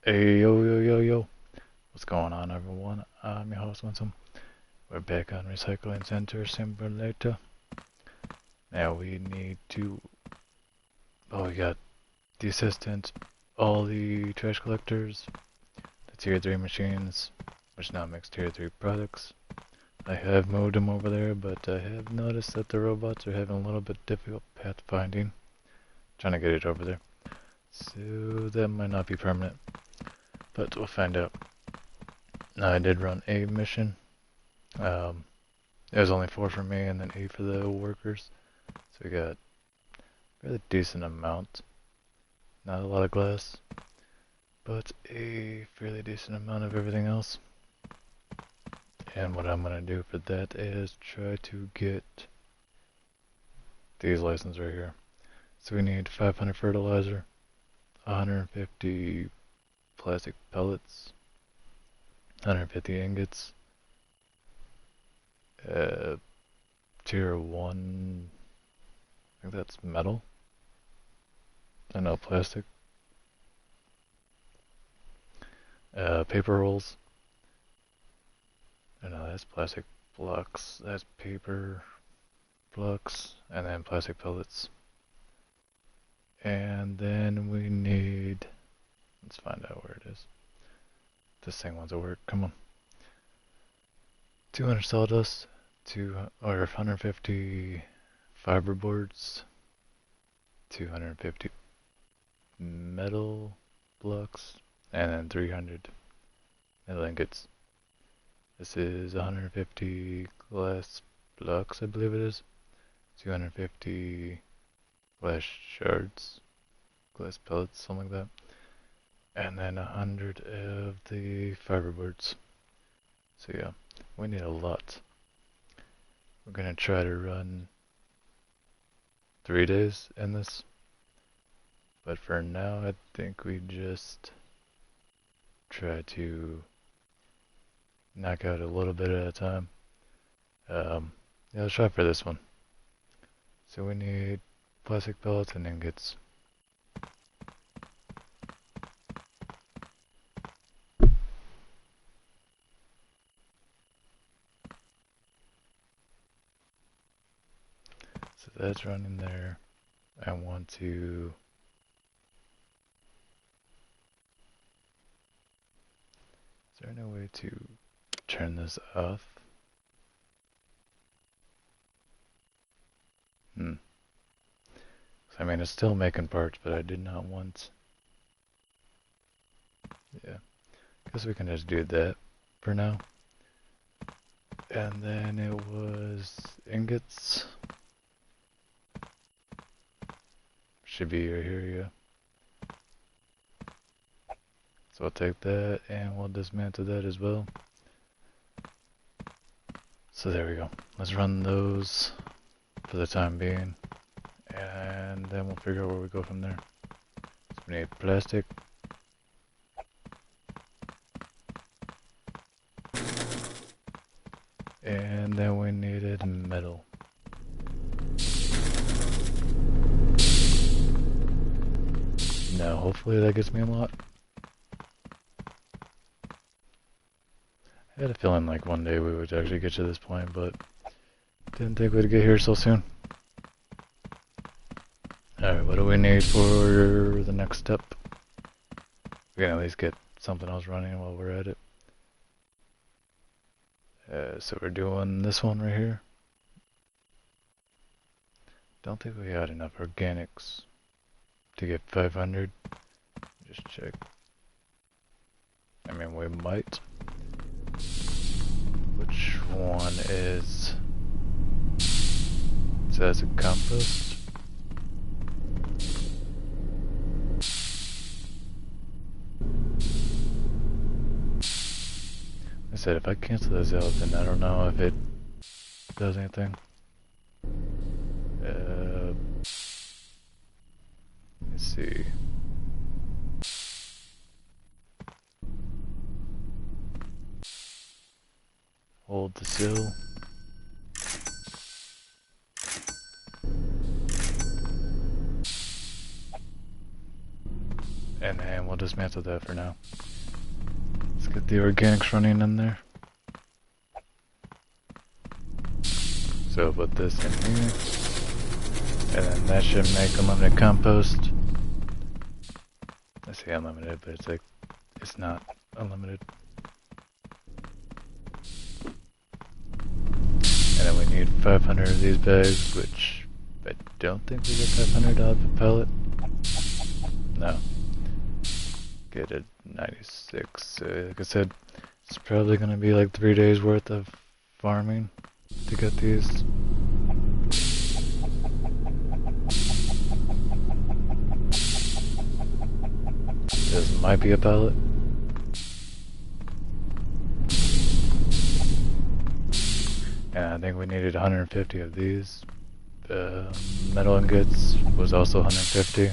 Hey yo yo yo yo, what's going on everyone? I'm your host Winsome. We're back on Recycling Center Simulator. Now we need to, we got the assistants, all the trash collectors, the tier 3 machines, which now makes tier 3 products. I have moved them over there, but I have noticed that the robots are having a little bit difficult path finding. Trying to get it over there. So that might not be permanent, but we'll find out. Now I did run a mission. It was only 4 for me and then 8 for the workers. So we got a really decent amount. Not a lot of glass, but a fairly decent amount of everything else. And what I'm gonna do for that is try to get these licenses right here. So we need 500 fertilizer, 150 plastic pellets, 150 ingots, tier 1, I think that's metal, and no plastic, paper rolls, no, that's plastic blocks, that's paper blocks, and then plastic pellets. And then we need, let's find out where it is. This thing wants to work, come on. 200 sawdust, or 150 fiber boards, 250 metal blocks, and then 300 metal ingots. This is 150 glass blocks, I believe it is. 250 glass shards, glass pellets, something like that. And then 100 of the fiberboards. So yeah, we need a lot. We're gonna try to run 3 days in this. But for now, I think we just try to knock out a little bit at a time. Yeah, let's try for this one. So we need plastic pellets and ingots. So that's running there. I want to... Is there no way to turn this off? I mean, it's still making parts, but I did not want... Yeah. Guess we can just do that for now. And then it was ingots. Should be right here, yeah. So I'll take that and we'll dismantle that as well. So there we go. Let's run those for the time being. And then we'll figure out where we go from there. So we need plastic. And then we needed metal. Now hopefully that gets me a lot. I had a feeling like one day we would actually get to this point, but didn't think we'd get here so soon. Alright, what do we need for the next step? We can at least get something else running while we're at it. So we're doing this one right here. Don't think we had enough organics to get 500. Just check. I mean, we might. Which one is... It says a compost. I said if I cancel this out, then I don't know if it does anything. Let's see. Hold the sill. And then we'll we'll dismantle that for now. Let's get the organics running in there. So put this in here. And then that should make unlimited compost. I say unlimited, but it's like, it's not unlimited. And then we need 500 of these bags, which I don't think we get 500 out of a pellet. No. Get a 96. Like I said, it's probably going to be like 3 days worth of farming to get these. This might be a pellet. And I think we needed 150 of these. Metal ingots was also 150.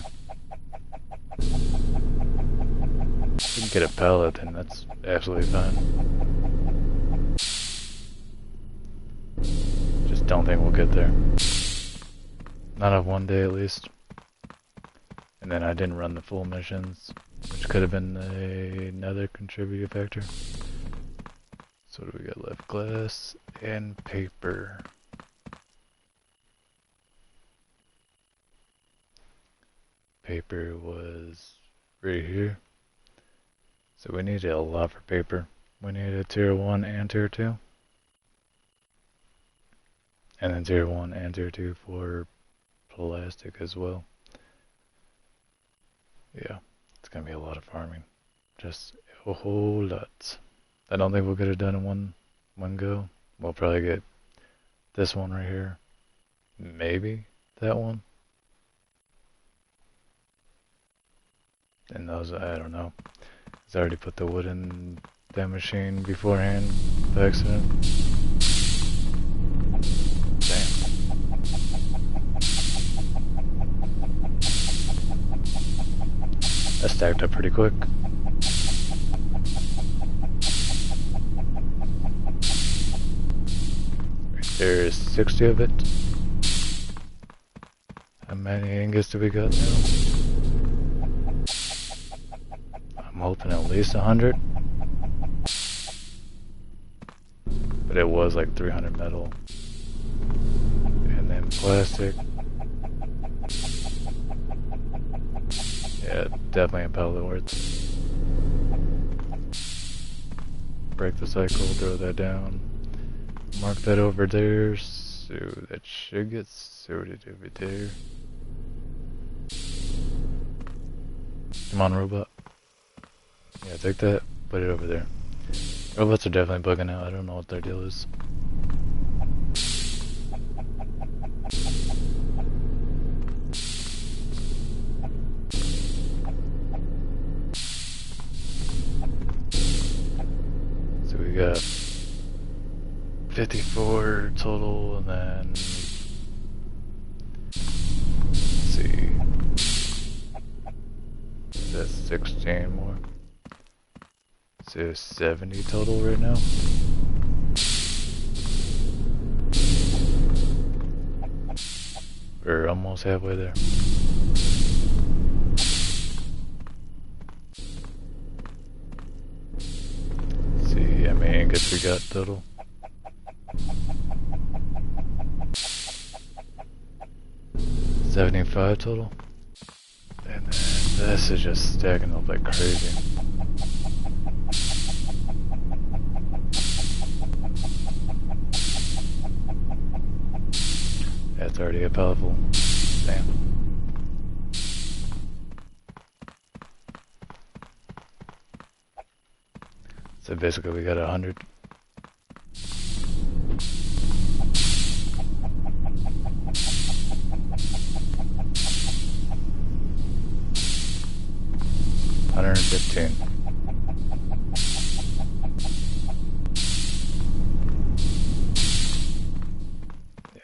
If we can get a pellet, then that's absolutely fine. Just don't think we'll get there. Not of one day at least. And then I didn't run the full missions, which could have been another contributing factor. So what do we got left? Glass and paper. Paper was right here. So we needed a lot for paper. We needed tier 1 and tier 2. And then tier 1 and tier 2 for plastic as well. Yeah, it's gonna be a lot of farming. Just a whole lot. I don't think we'll get it done in one go. We'll probably get this one right here. Maybe that one. And those, I don't know. I already put the wood in that machine beforehand by accident. Damn. That stacked up pretty quick. There's 60 of it. How many ingots do we got now? I'm hoping at least 100. But it was like 300 metal. And then plastic. Yeah, definitely a pellet worth. Break the cycle, throw that down. Mark that over there, so that should get sorted over there. Come on, robot. Yeah, take that, put it over there. Robots are definitely bugging out, I don't know what their deal is. So we got 54 total, and then let's see, that's 16 more. So 70 total right now. We're almost halfway there. Let's see how many ingots we got total. $75 total. And then this is just stacking up like crazy. That's already a powerful. Damn. So basically we got 100. $115. Yeah.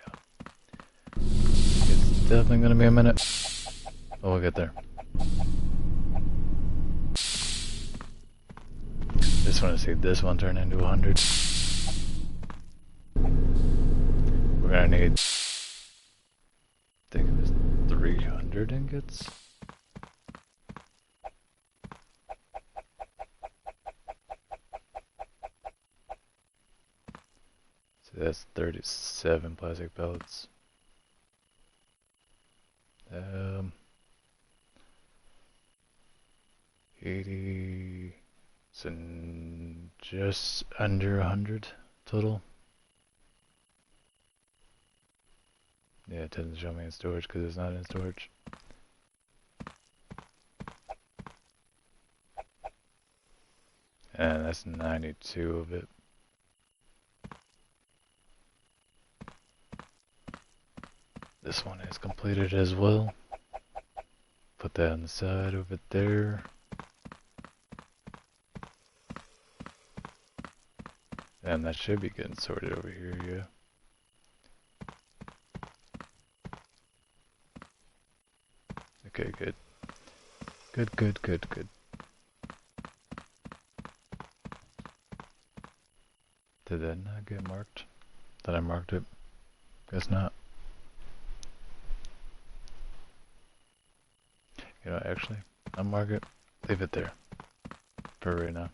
It's definitely gonna be a minute. But we'll get there. Just want to see this one turn into 100. We're gonna need, I think it was 300 ingots. That's 37 plastic pellets. 80, so just under 100 total. Yeah, it doesn't show me in storage because it's not in storage. And that's 92 of it. This one is completed as well. Put that on the side over there. And that should be getting sorted over here, yeah. Okay, good. Good, good, good, good. Did that not get marked? Thought I marked it. Guess not. You know, actually, I'll mark it. Leave it there. For right now.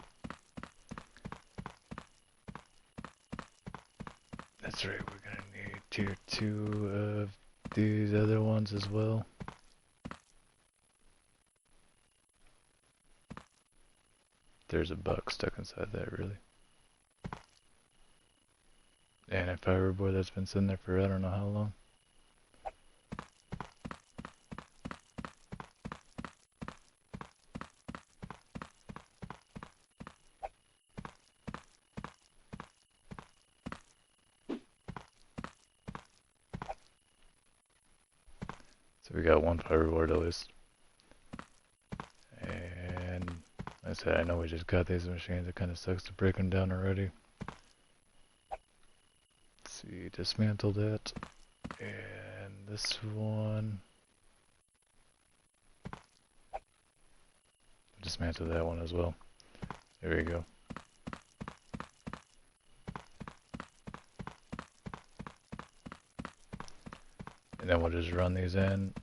That's right, we're gonna need tier 2 of these other ones as well. There's a bug stuck inside that, really. And a fiberboard that's been sitting there for I don't know how long. So we got one fiberboard at least. And like I said, I know we just got these machines. It kind of sucks to break them down already. Let's see, dismantle that. And this one. Dismantle that one as well. There we go. And then we'll just run these in.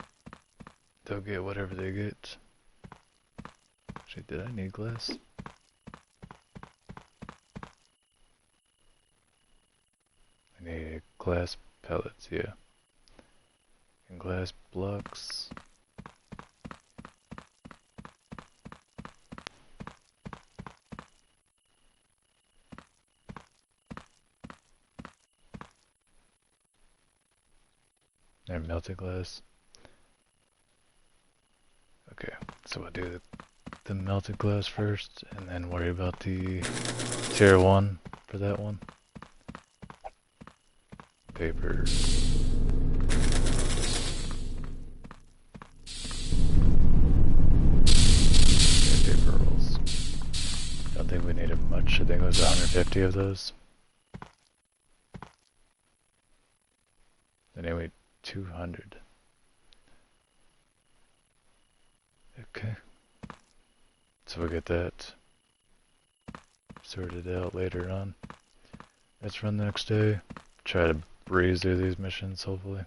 They'll get whatever they get. Actually, did I need glass? I need glass pellets, yeah. And glass blocks. And melted glass. Okay, so we'll do the melted glass first, and then worry about the tier 1 for that one. Paper. Okay, paper rolls. Don't think we needed much. I think it was 150 of those. Then anyway, 200. Okay. So we'll get that sorted out later on. Let's run the next day. Try to breeze through these missions, hopefully.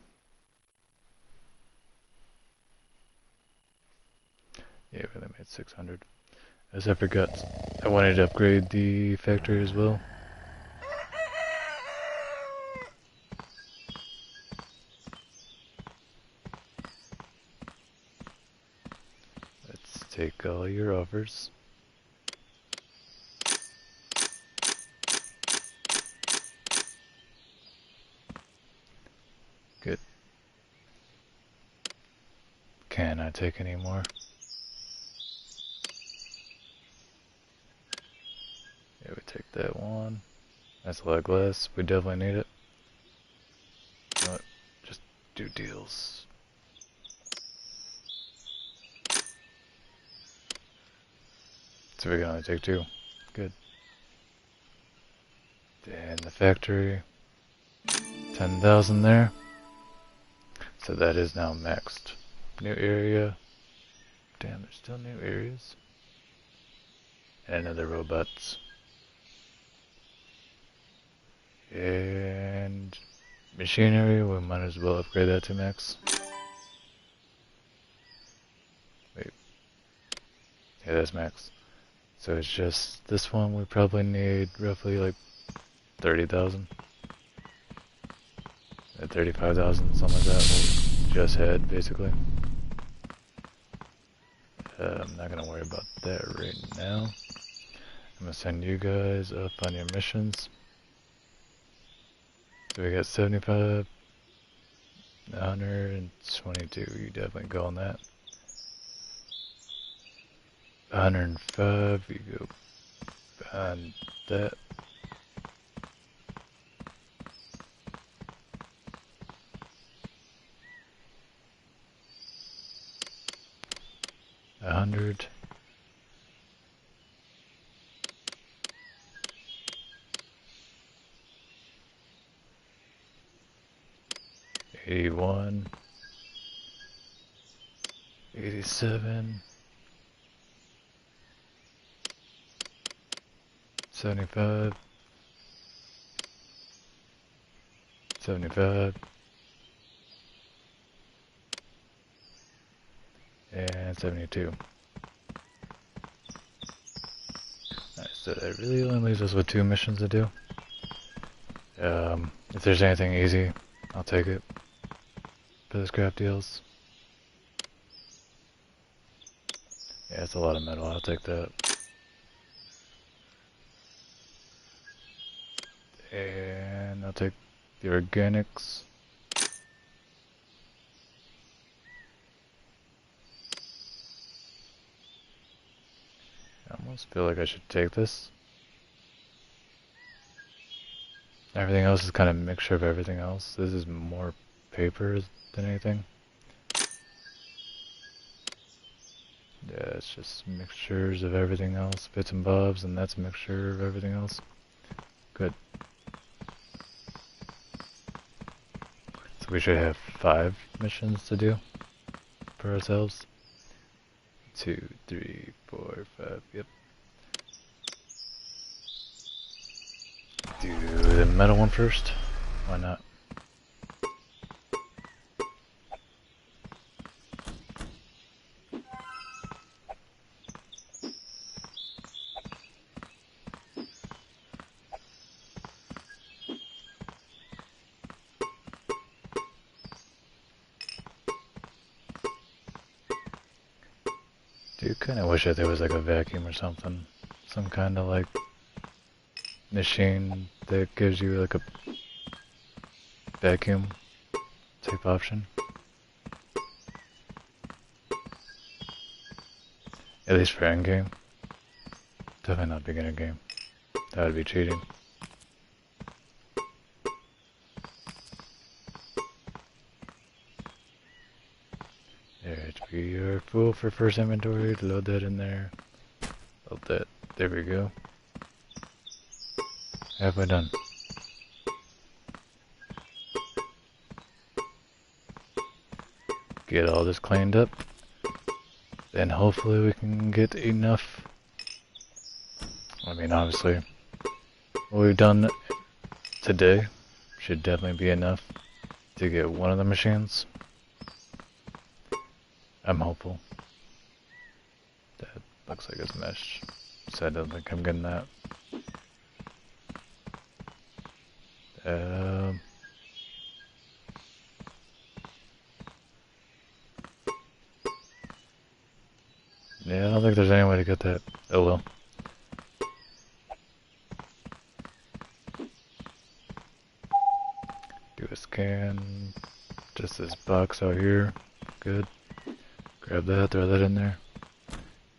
Yeah, we only made 600. As I forgot, I wanted to upgrade the factory as well. Let's take all your offers. Good. Can I take any more? Yeah, we take that one. That's a lot of glass. We definitely need it. You know what? Just do deals. So we can only take 2. Good. Then the factory. 10,000 there. So that is now maxed. New area. Damn, there's still new areas. And another robots. And machinery, we might as well upgrade that to max. Wait. Yeah, that's max. So it's just this one we probably need roughly like 30,000. At 35,000, something like that, we'll just head, basically. I'm not gonna worry about that right now. I'm gonna send you guys up on your missions. So we got 75, 122, you definitely go on that. 105, you go on that. 100. 81. 87. 75. 75. And 72. Alright, so that really only leaves us with 2 missions to do. If there's anything easy, I'll take it for the scrap deals. Yeah, it's a lot of metal, I'll take that. And I'll take the organics. I almost feel like I should take this. Everything else is kind of a mixture of everything else. This is more paper than anything. Yeah, it's just mixtures of everything else, bits and bobs, and that's a mixture of everything else. Good. So we should have 5 missions to do for ourselves. 2, 3, 4, 5, yep. Do the metal one first. Why not? Do kind of wish that there was like a vacuum or something. Some kind of like machine that gives you like a vacuum type option. At least for endgame. Definitely not beginner game. That would be cheating. There, HP, you're full for first inventory. Load that in there. Load that. There we go. Halfway done. Get all this cleaned up. Then hopefully we can get enough. I mean, obviously, what we've done today should definitely be enough to get one of the machines. I'm hopeful. That looks like it's mesh, so I don't think I'm getting that. Yeah, I don't think there's any way to get that. Oh well. Do a scan. Just this box out here. Good. Grab that, throw that in there.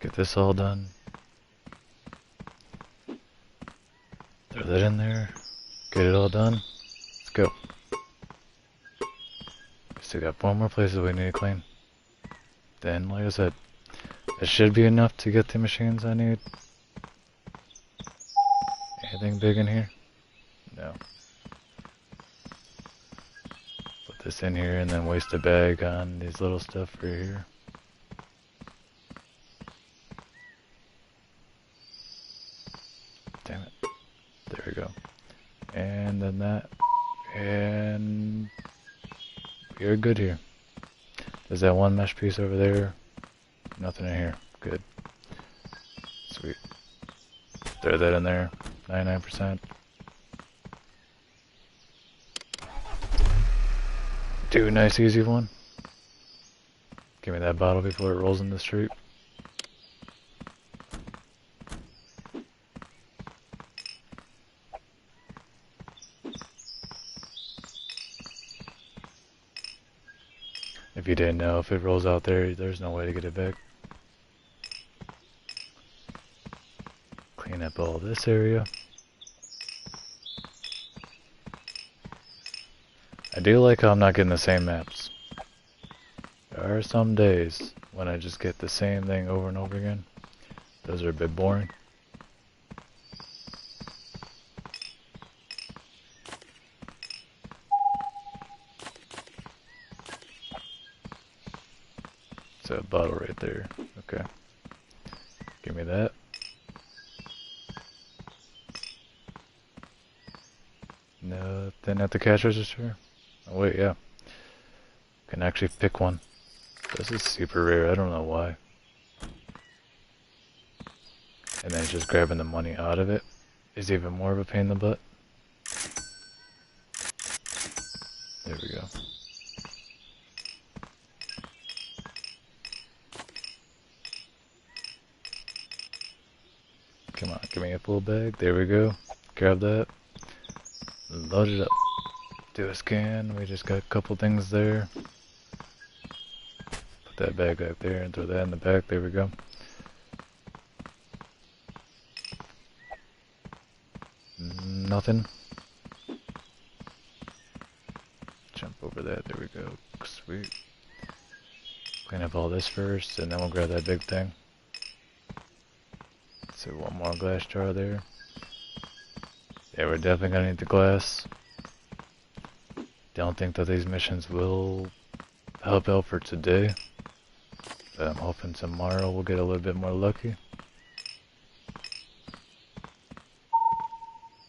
Get this all done. Throw that in there. Get it all done. Let's go. Still got 4 more places we need to clean. Then, like I said, that should be enough to get the machines I need. Anything big in here? No. Put this in here and then waste a bag on these little stuff right here. Damn it. There we go. And then that. And we're good here. There's that one mesh piece over there. Nothing in here. Good. Sweet. Throw that in there. 99%. do a nice easy one. Give me that bottle before it rolls in the street. If you didn't know, if it rolls out there, there's no way to get it back. Clean up all this area. I do like how I'm not getting the same maps. There are some days when I just get the same thing over and over again. Those are a bit boring. It's a bottle right there. Okay. Give me that. Nothing at the cash register. Oh wait, yeah. Can actually pick one. This is super rare, I don't know why. And then just grabbing the money out of it is even more of a pain in the butt. There we go. Come on, give me a full bag. There we go. Grab that. Load it up. Do a scan. We just got a couple things there. Put that bag back there and throw that in the back. There we go. Nothing. Jump over that. There we go. Sweet. Clean up all this first, and then we'll grab that big thing. So one more glass jar there. Yeah, we're definitely gonna need the glass. Don't think that these missions will help out for today. But I'm hoping tomorrow we'll get a little bit more lucky.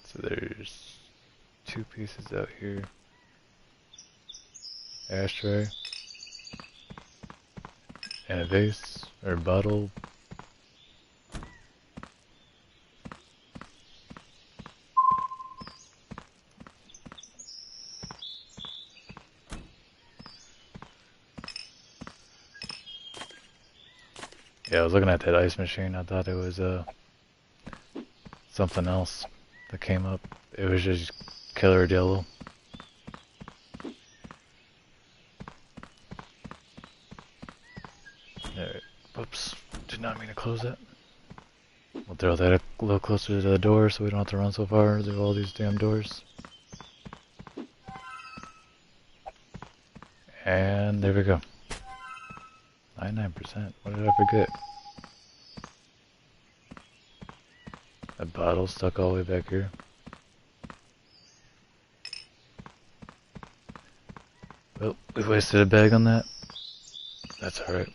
So there's 2 pieces out here. Ashtray. And a vase, or bottle. Yeah, I was looking at that ice machine. I thought it was something else that came up. It was just killer yellow. Alright, whoops, did not mean to close that. We'll throw that a little closer to the door so we don't have to run so far through all these damn doors. And there we go. 99%. What did I forget? A bottle stuck all the way back here. Well, we wasted a bag on that. That's alright.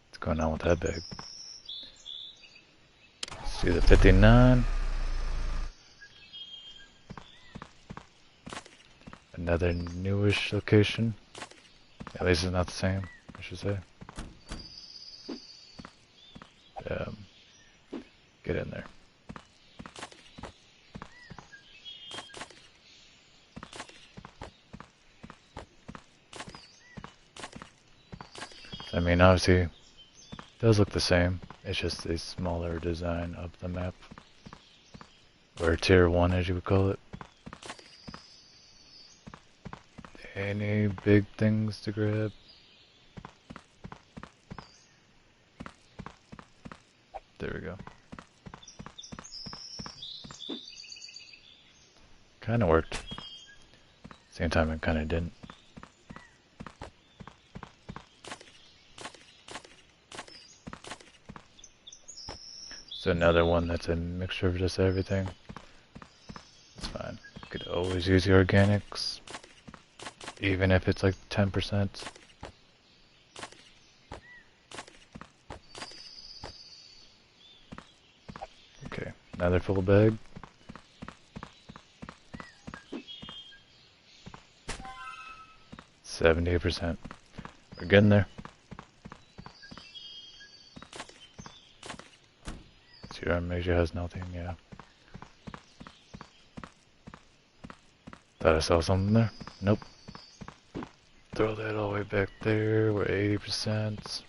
What's going on with that bag? Let's see the 59. Another newish location. At least it's not the same, I should say. Get in there. I mean, obviously, it does look the same. It's just a smaller design of the map. Or tier 1, as you would call it. Any big things to grab? There we go. Kinda worked. Same time it kinda didn't. So another one that's a mixture of just everything. It's fine. Could always use the organics. Even if it's like 10%. Okay, another full bag. %. We're getting there. CRM Asia has nothing, yeah. Thought I saw something there. Nope. Throw that all the way back there. We're 80%.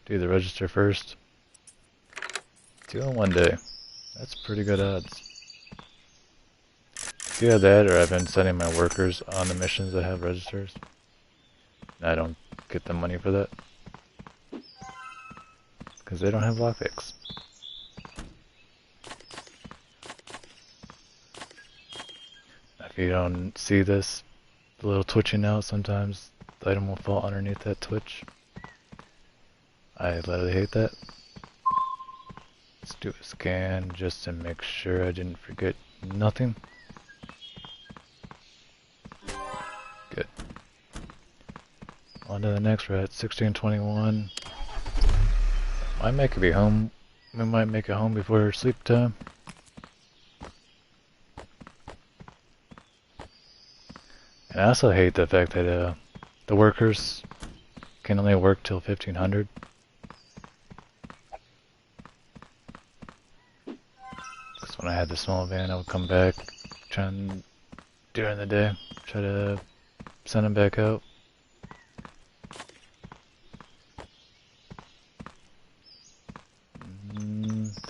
Do the register first. 2 in 1 day. That's pretty good odds. It's either that or I've been sending my workers on the missions that have registers. And I don't get the money for that. Because they don't have lockpicks. If you don't see this, the little twitching out, sometimes the item will fall underneath that twitch. I literally hate that. Let's do a scan just to make sure I didn't forget nothing. Good. On to the next, we're at 1621. Might make it be home. We might make it home before sleep time. And I also hate the fact that the workers can only work till 1500. Because when I had the small van, I would come back trying during the day, try to send them back out.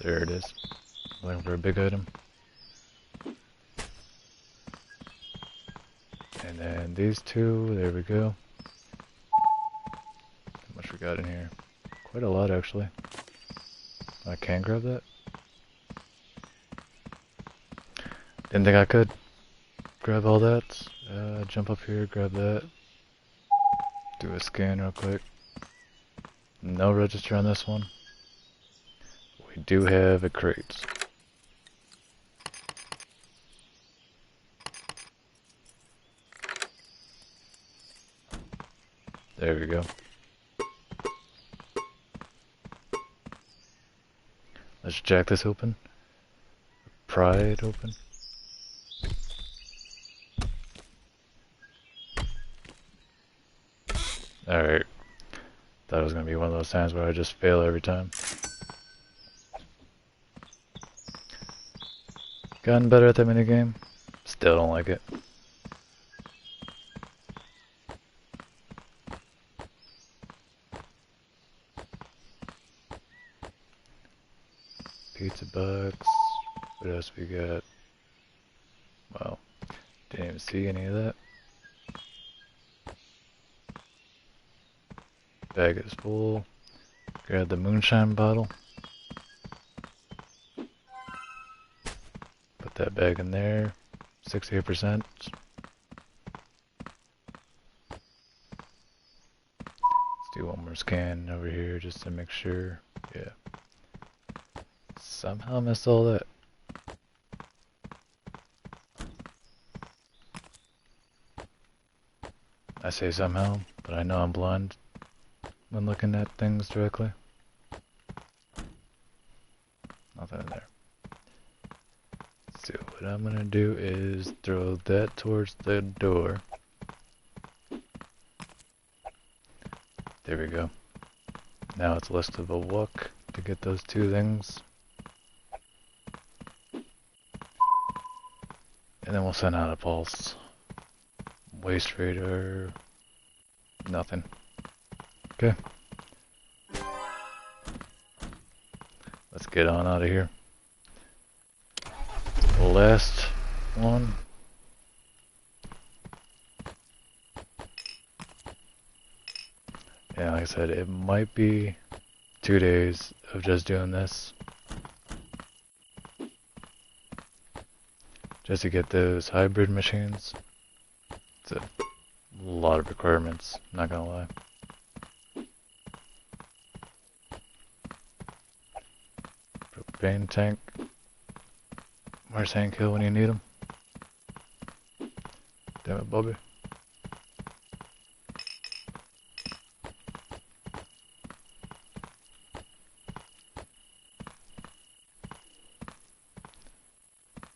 There it is. Looking for a big item. And then these two, there we go. How much we got in here? Quite a lot, actually. I can grab that. Didn't think I could grab all that. Jump up here, grab that. Do a scan real quick. No register on this one. We do have a crate. There we go. Let's jack this open. Pry it open. Alright. Thought it was gonna be one of those times where I just fail every time. Gotten better at that minigame. Still don't like it. Pizza bucks. What else we got? Wow. Didn't even see any of that. Bag is full. Grab the moonshine bottle. Put that bag in there. 68%. Let's do one more scan over here just to make sure. Yeah. Somehow missed all that. I say somehow, but I know I'm blind when looking at things directly. Nothing in there. So what I'm gonna do is throw that towards the door. There we go. Now it's less of a walk to get those two things. And then we'll send out a pulse. Waste radar. Nothing. Okay. Let's get on out of here. Last one. Yeah, like I said, it might be 2 days of just doing this. Just to get those hybrid machines. It's a lot of requirements, not gonna lie. Propane tank. Where's Hank Hill when you need him? Damn it, Bobby.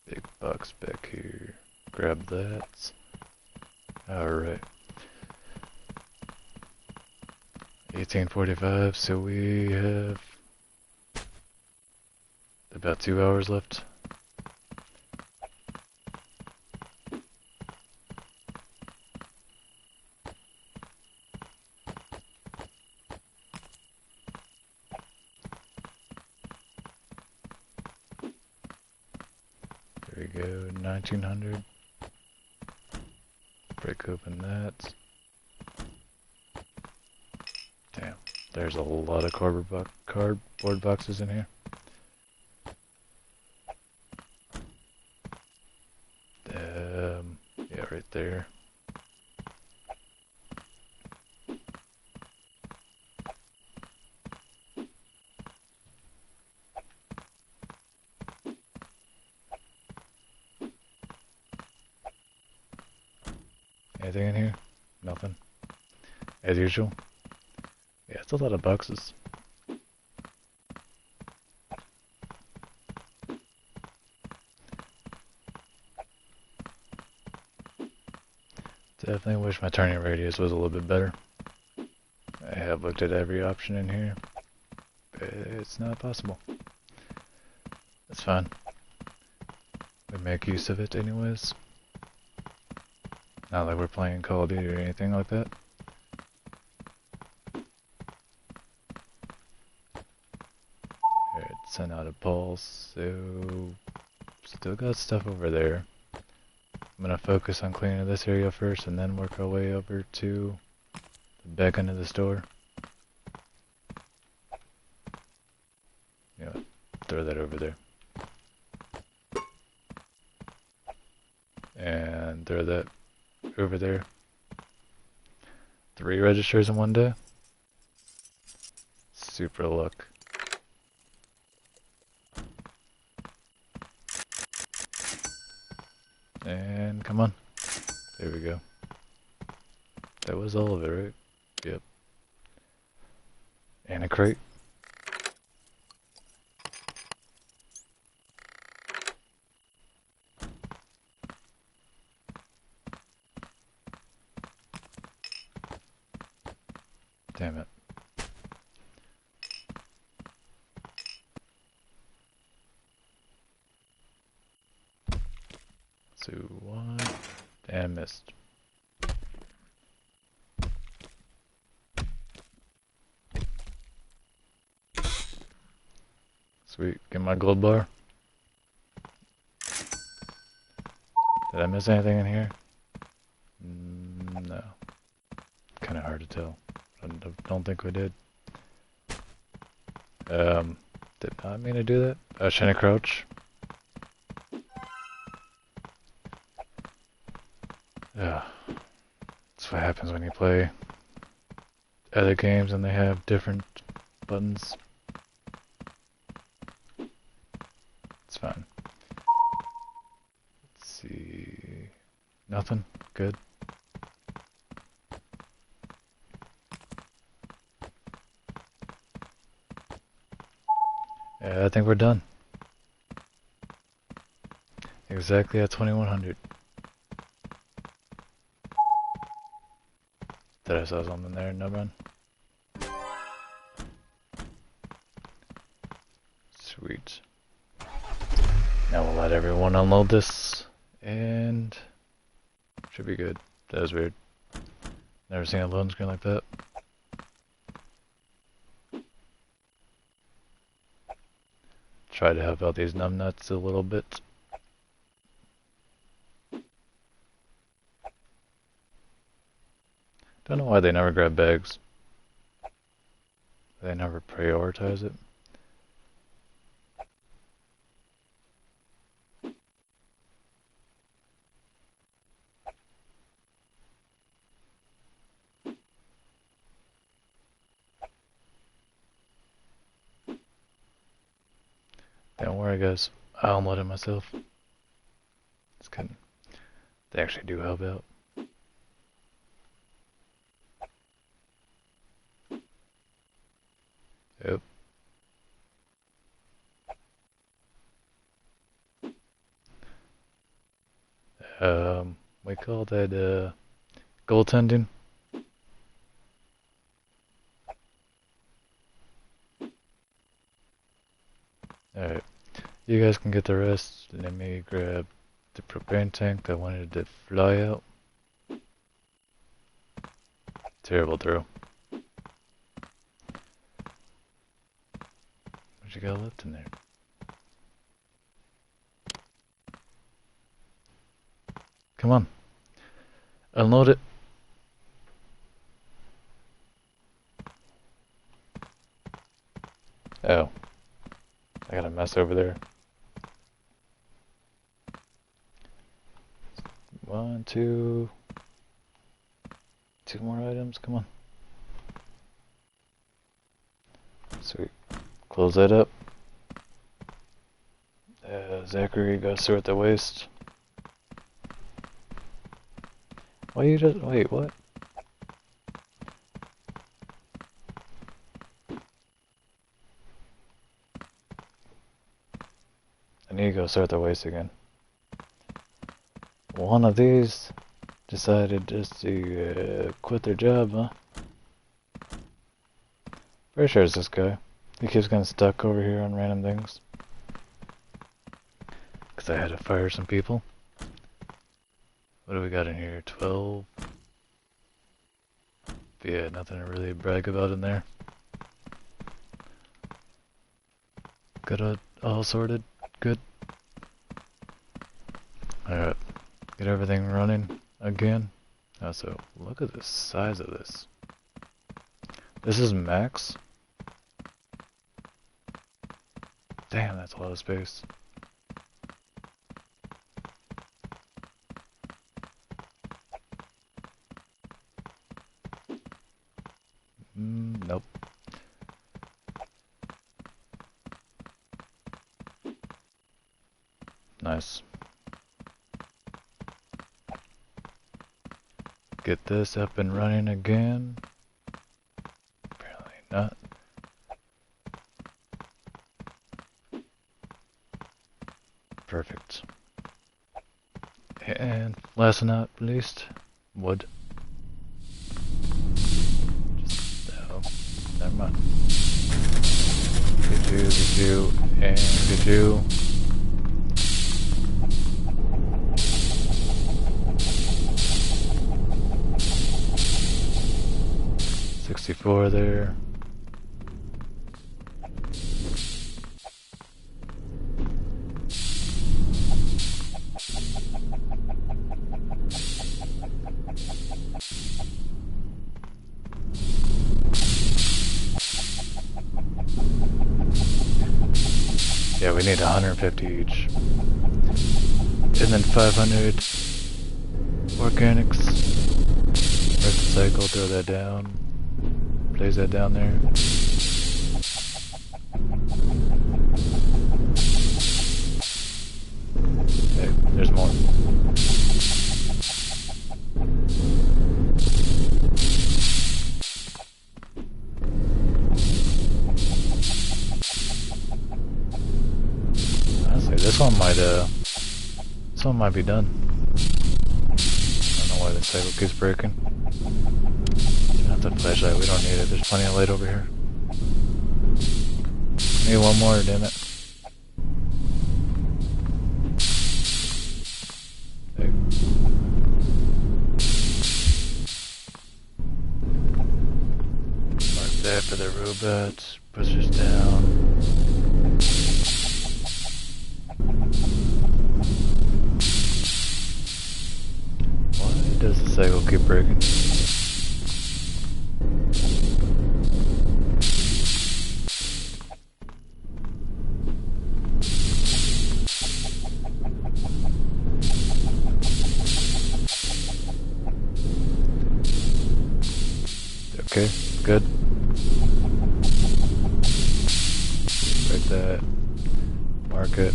Big box back here. Grab that. Alright. 1845, so we have About 2 hours left. There we go, 1900. Break open that. Damn, there's a lot of cardboard boxes in here. Yeah, right there. Anything in here? Nothing. As usual. Yeah, it's a lot of boxes. Definitely wish my turning radius was a little bit better. I have looked at every option in here, but it's not possible. That's fine. We make use of it anyways. Not like we're playing Call of Duty or anything like that. Alright, send out a pulse, so still got stuff over there. I'm gonna focus on cleaning this area first and then work our way over to the back end of the store. Yeah, throw that over there. And throw that over there. 3 registers in one day. Super luck. And come on. There we go. That was all of it, right? Yep. And a crate. Damn it. So one and missed. Sweet. Get my gold bar. Did I miss anything in here? No. Kind of hard to tell. I don't think we did. Did not mean to do that. I shouldn't crouch. Yeah. That's what happens when you play other games and they have different buttons. It's fine. Let's see. Nothing? Good. Yeah, I think we're done. Exactly at 2100. Did I saw something there? No run. Sweet. Now we'll let everyone unload this, and should be good. That was weird. Never seen a loading screen like that. Try to help out these numbnuts a little bit. Don't know why they never grab bags. They never prioritize it. Don't worry guys, I'll unload it myself. It's good. They actually do help out. Yep. We call that goaltending. Alright. You guys can get the rest. Let me grab the propane tank that wanted to fly out. Terrible throw. What you got left in there? Come on. Unload it. Oh. I got a mess over there. 1, 2. 2 more items. Come on. Sweet. Close that up. Zachary, go sort the waste. Why you just wait? What? I need to go sort the waste again. One of these decided just to quit their job, huh? Pretty sure it's this guy. He keeps getting stuck over here on random things. Because I had to fire some people. What do we got in here? 12. But yeah, nothing to really brag about in there. Got it all sorted. Good. Alright. Get everything running again. Also, look at the size of this. This is max. Damn, that's a lot of space. Nope. Nice. Get this up and running again. Apparently not. Perfect. And last but not least, wood. Never mind. Get you, and get you. $64 there. Yeah, we need 150 each. And then 500 organics. First cycle, throw that down. Place that down there. Okay, there's more. Honestly, this one might be done. I don't know why the cycle keeps breaking. Not the flashlight, we don't need it. There's plenty of light over here. Need one more, damn it. Hey. Mark that for the robots. Pushers down. Why does the cycle keep breaking? Okay, good. Break that. Mark it.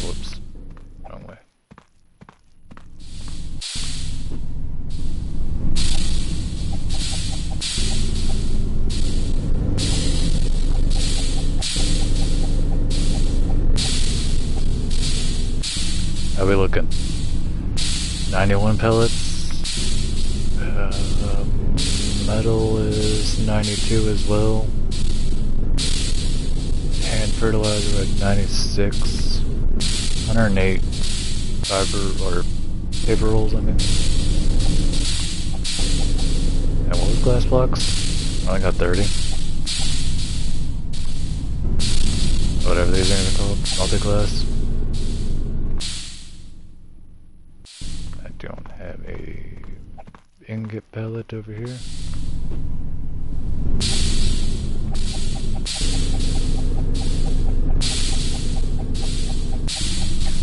Whoops. Wrong way. How we looking? 91 pellets. Metal is 92 as well. And fertilizer at 96, 108 fiber or paper rolls, I mean. And what was glass blocks? I only got 30. Whatever these are called, multi-glass. I don't have a ingot pellet over here.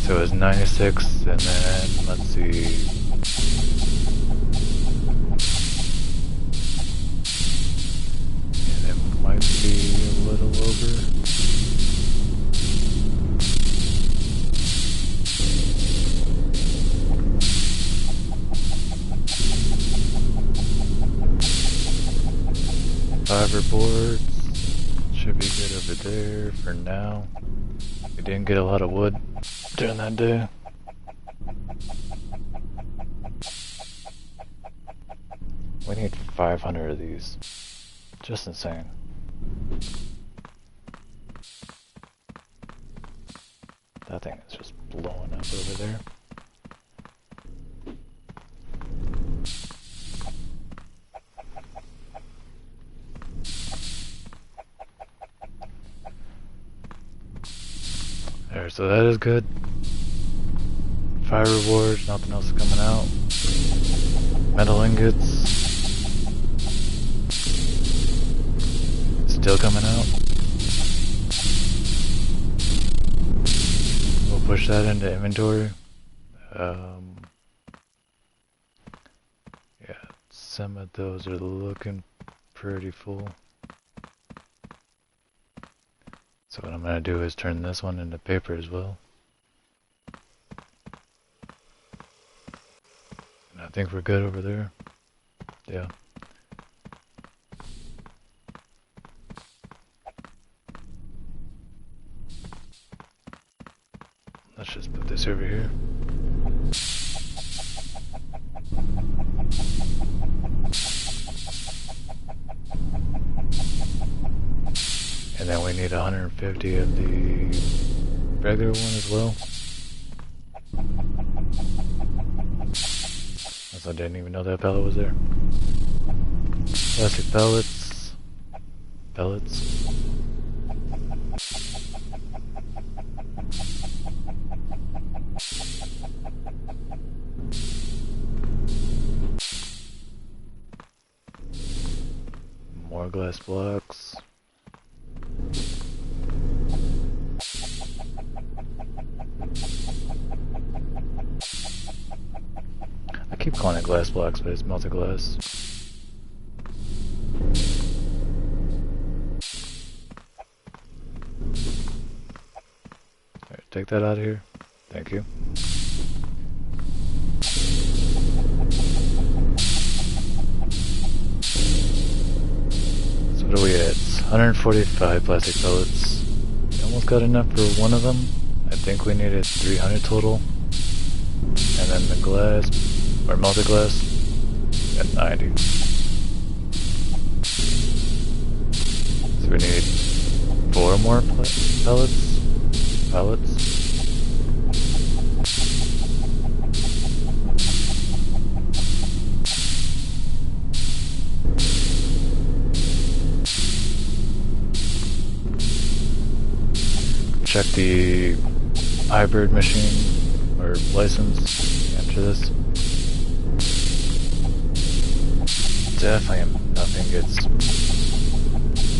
So it's 96, and then let's see. And it might be a little over. Fiber boards should be good over there for now. We didn't get a lot of wood during that day. We need 500 of these. Just insane. That thing is just blowing up over there. There, so that is good. Fire rewards, nothing else is coming out. Metal ingots. Still coming out. We'll push that into inventory. Yeah, some of those are looking pretty full. So what I'm going to do is turn this one into paper as well. And I think we're good over there. Yeah. Let's just put this over here. And then we need 150 of the regular one as well. I didn't even know that pellet was there. Plastic pellets. Pellets. More glass blocks. I keep calling it glass blocks, but it's multi-glass. Alright, take that out of here. Thank you. So what are we at? 145 plastic pellets. We almost got enough for one of them. I think we needed 300 total. And then the glass, or multi-glass, at 90. So we need 4 more pellets. Check the hybrid machine or license after this. Definitely nothing gets.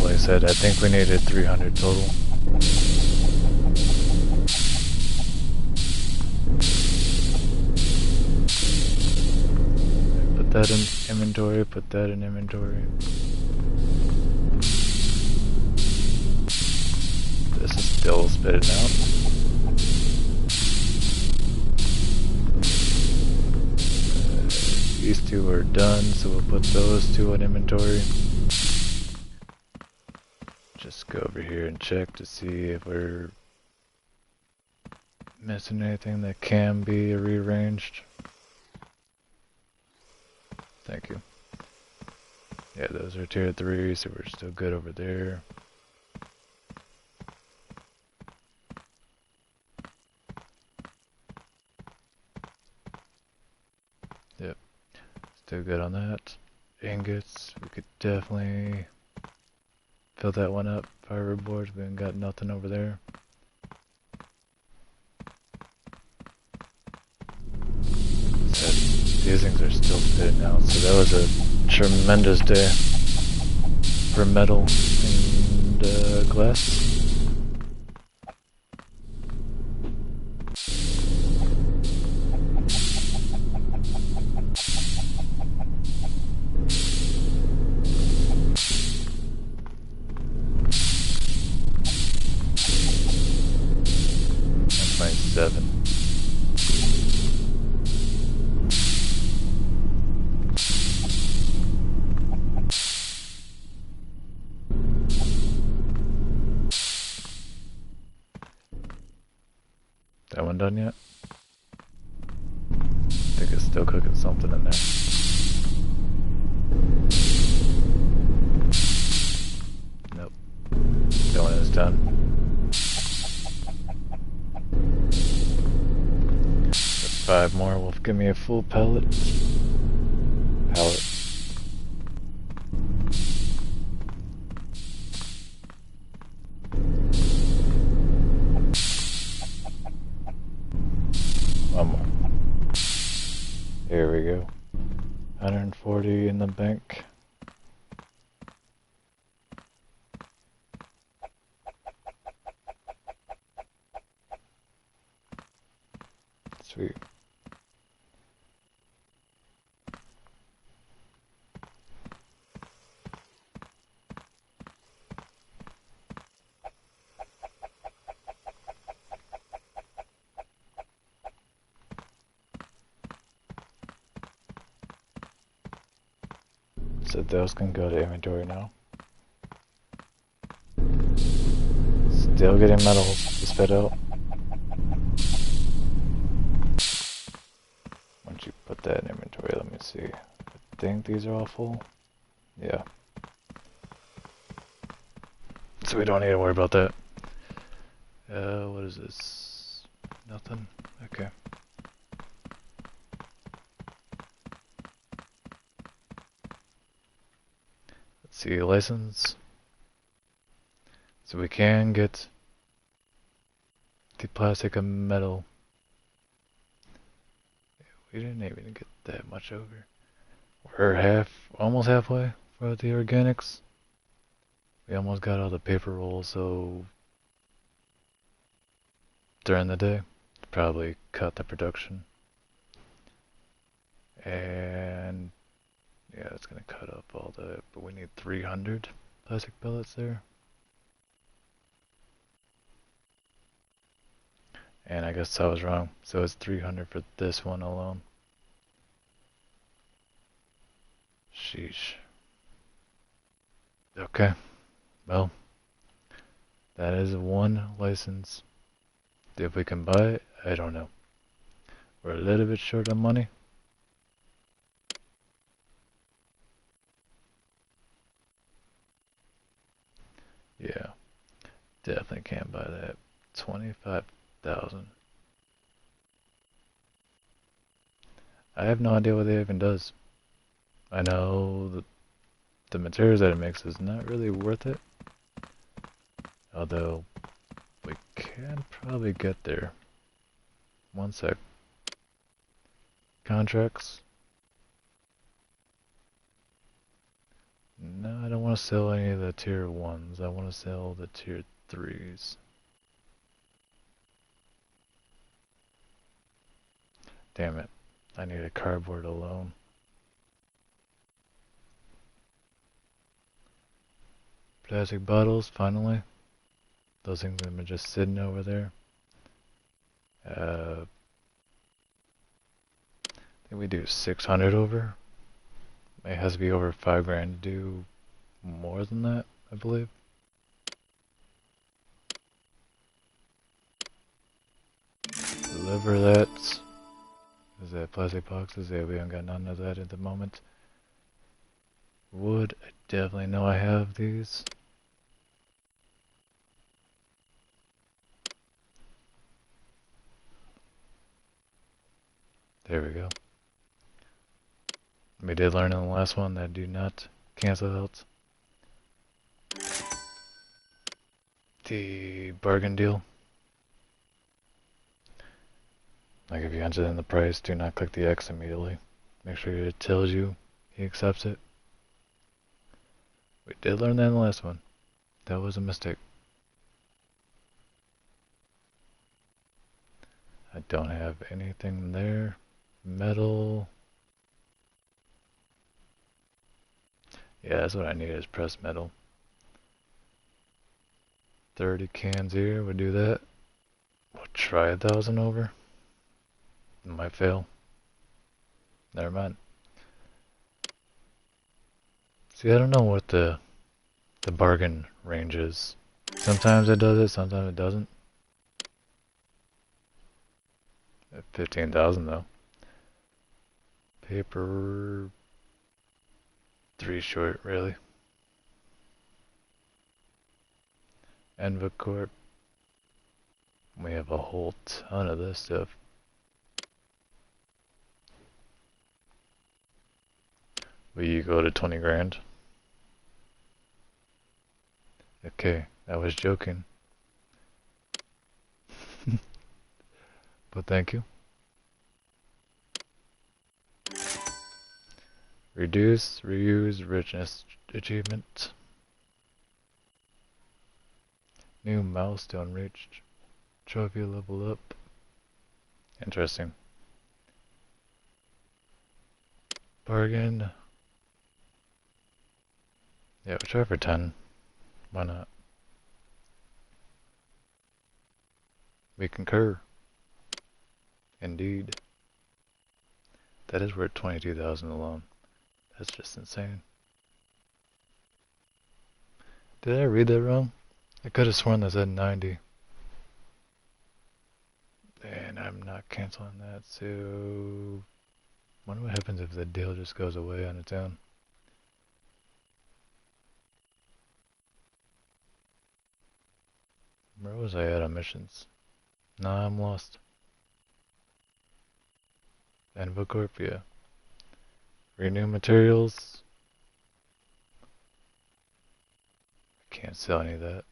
Like I said, I think we needed 300 total. Put that in inventory, put that in inventory. This is still spitting out. These two are done, so we'll put those two in inventory. Just go over here and check to see if we're missing anything that can be rearranged. Thank you. Yeah, those are tier 3, so we're still good over there. Still good on that. Ingots, we could definitely fill that one up. Fiberboard, we ain't got nothing over there. So these things are still fitting out, so that was a tremendous day for metal and glass. That's my 7. That one done yet? I think it's still cooking something in there. Nope. That one is done. That's 5 more will give me a full pallet. One more. Here we go. 140 in the bank. Sweet. So those can go to inventory now. Still getting metals to spit out. Once you put that in inventory, let me see. I think these are all full. Yeah. So we don't need to worry about that. What is this? Nothing? Okay. Let's see, license. So we can get the plastic and metal. We didn't even get that much over. We're almost halfway for the organics. We almost got all the paper rolls, so during the day, probably cut the production. And yeah, it's gonna cut up all the, but we need 300 plastic pellets there. And I guess I was wrong, so it's 300 for this one alone. Sheesh. Okay, well, that is one license. If we can buy it, I don't know. We're a little bit short on money. Yeah, definitely can't buy that. 25,000. I have no idea what it even does. I know the materials that it makes is not really worth it. Although, we can probably get there. One sec. Contracts. No, I don't want to sell any of the tier 1s. I want to sell the tier 3s. Damn it. I need a cardboard alone. Plastic bottles, finally. Those things have been just sitting over there. I think we do 600 over. It has to be over 5 grand to do more than that, I believe. Deliver that. Is that plastic boxes? Yeah, we haven't got none of that at the moment. Wood, I definitely know I have these. There we go. We did learn in the last one that do not cancel out the bargain deal. Like if you enter in the price, do not click the X immediately. Make sure it tells you he accepts it. We did learn that in the last one. That was a mistake. I don't have anything there. Metal. Yeah, that's what I need is pressed metal. 30 cans here, we'll do that. We'll try 1,000 over. It might fail. Never mind. See, I don't know what the bargain range is. Sometimes it does it, sometimes it doesn't. At 15,000 though. Paper 3 short, really. Envacorp. We have a whole ton of this stuff. Will you go to 20 grand? Okay, I was joking. But thank you. Reduce, reuse, richness achievement. New milestone reached. Trophy level up. Interesting. Bargain. Yeah, we'll try for 10. Why not? We concur. Indeed. That is worth 22,000 alone. That's just insane. Did I read that wrong? I could have sworn that said 90. And I'm not canceling that, so... Wonder what happens if the deal just goes away on its own. Where was I at on missions? Nah, I'm lost. Envacorp, yeah. Renew materials. Can't sell any of that.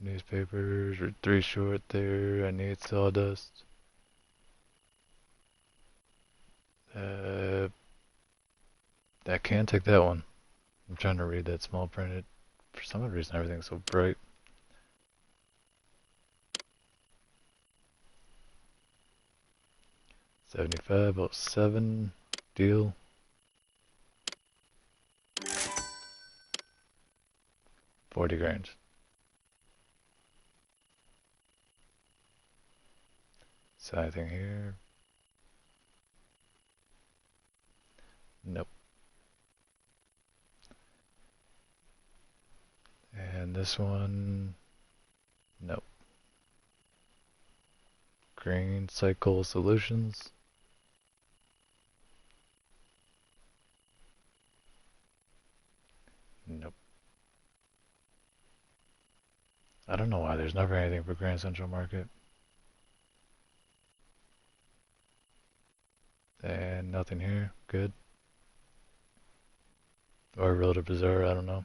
Newspapers are 3 short there. I need sawdust. I can't take that one. I'm trying to read that small print. For some reason, everything's so bright. $75.07 deal. $40 grand. Is anything here? Nope. And this one, nope. Green Cycle Solutions. Nope. I don't know why there's never anything for Grand Central Market. And nothing here. Good. Or Road to Bazaar, I don't know.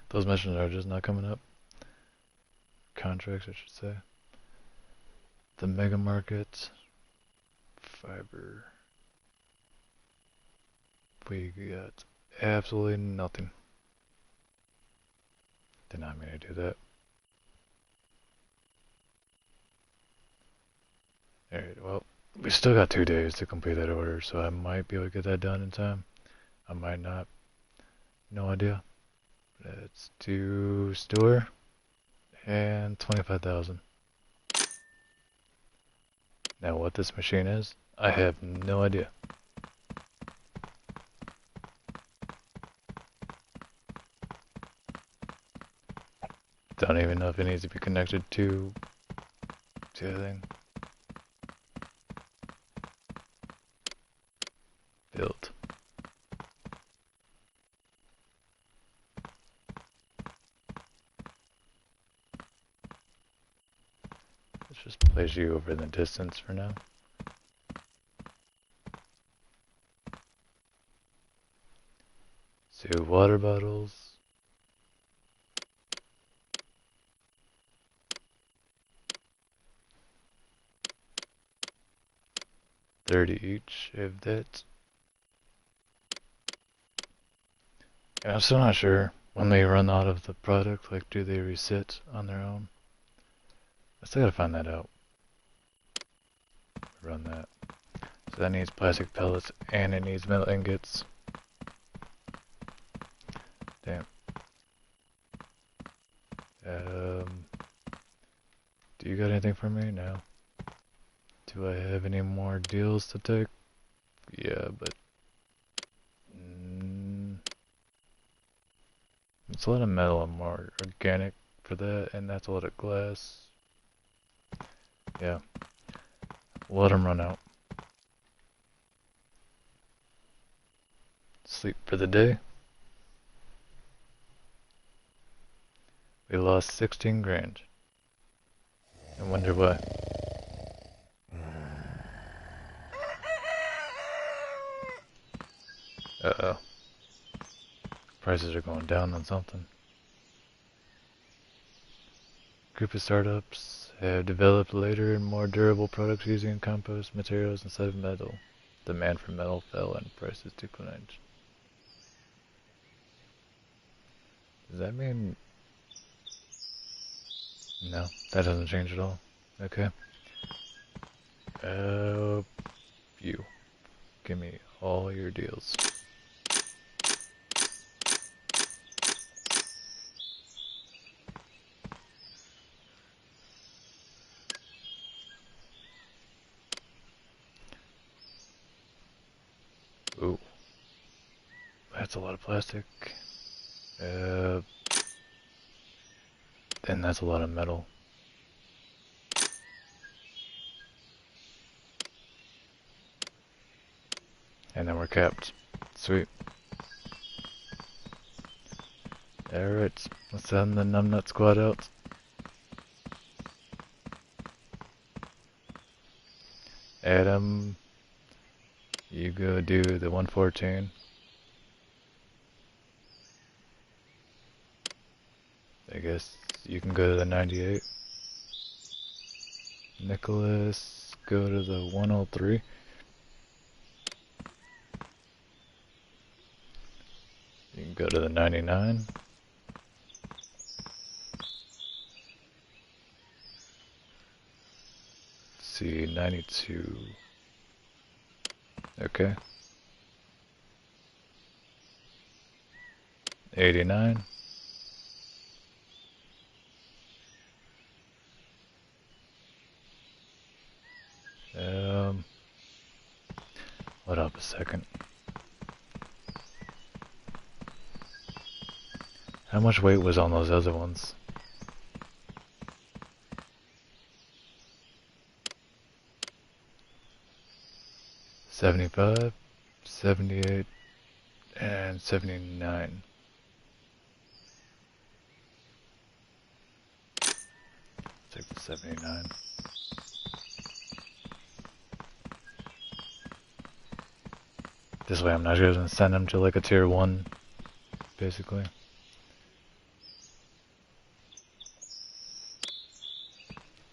Those missions are just not coming up. Contracts, I should say. The Mega Market. Fiber. We got absolutely nothing. Did not mean to do that. Alright, well, we still got 2 days to complete that order, so I might be able to get that done in time. I might not. No idea. Let's do store and 25,000. Now what this machine is, I have no idea. Don't even know if it needs to be connected to the other thing. Build. Let's just place you over in the distance for now. 2 water bottles. $30 each of that. And I'm still not sure when they run out of the product, like do they reset on their own? I still gotta find that out. Run that. So that needs plastic pellets and it needs metal ingots. Damn. Do you got anything for me? No. Do I have any more deals to take? Yeah, but it's a lot of metal and more organic for that, and that's a lot of glass. Yeah. Let them run out. Sleep for the day. We lost 16 grand. I wonder why. Uh-oh. Prices are going down on something. Group of startups have developed later and more durable products using compost materials instead of metal. Demand for metal fell and prices declined. Does that mean... No, that doesn't change at all. Okay. You. Give me all your deals. Ooh. That's a lot of plastic. And that's a lot of metal. And then we're capped. Sweet. Alright, let's send the numbnut squad out. Adam, you go do the 114. I guess you can go to the 98. Nicholas, go to the 103. You can go to the 99. See, 92. Okay. 89. Hold up a second. How much weight was on those other ones? $75, $78, and $79. Take the 79. This way I'm not just gonna send them to like a tier 1, basically.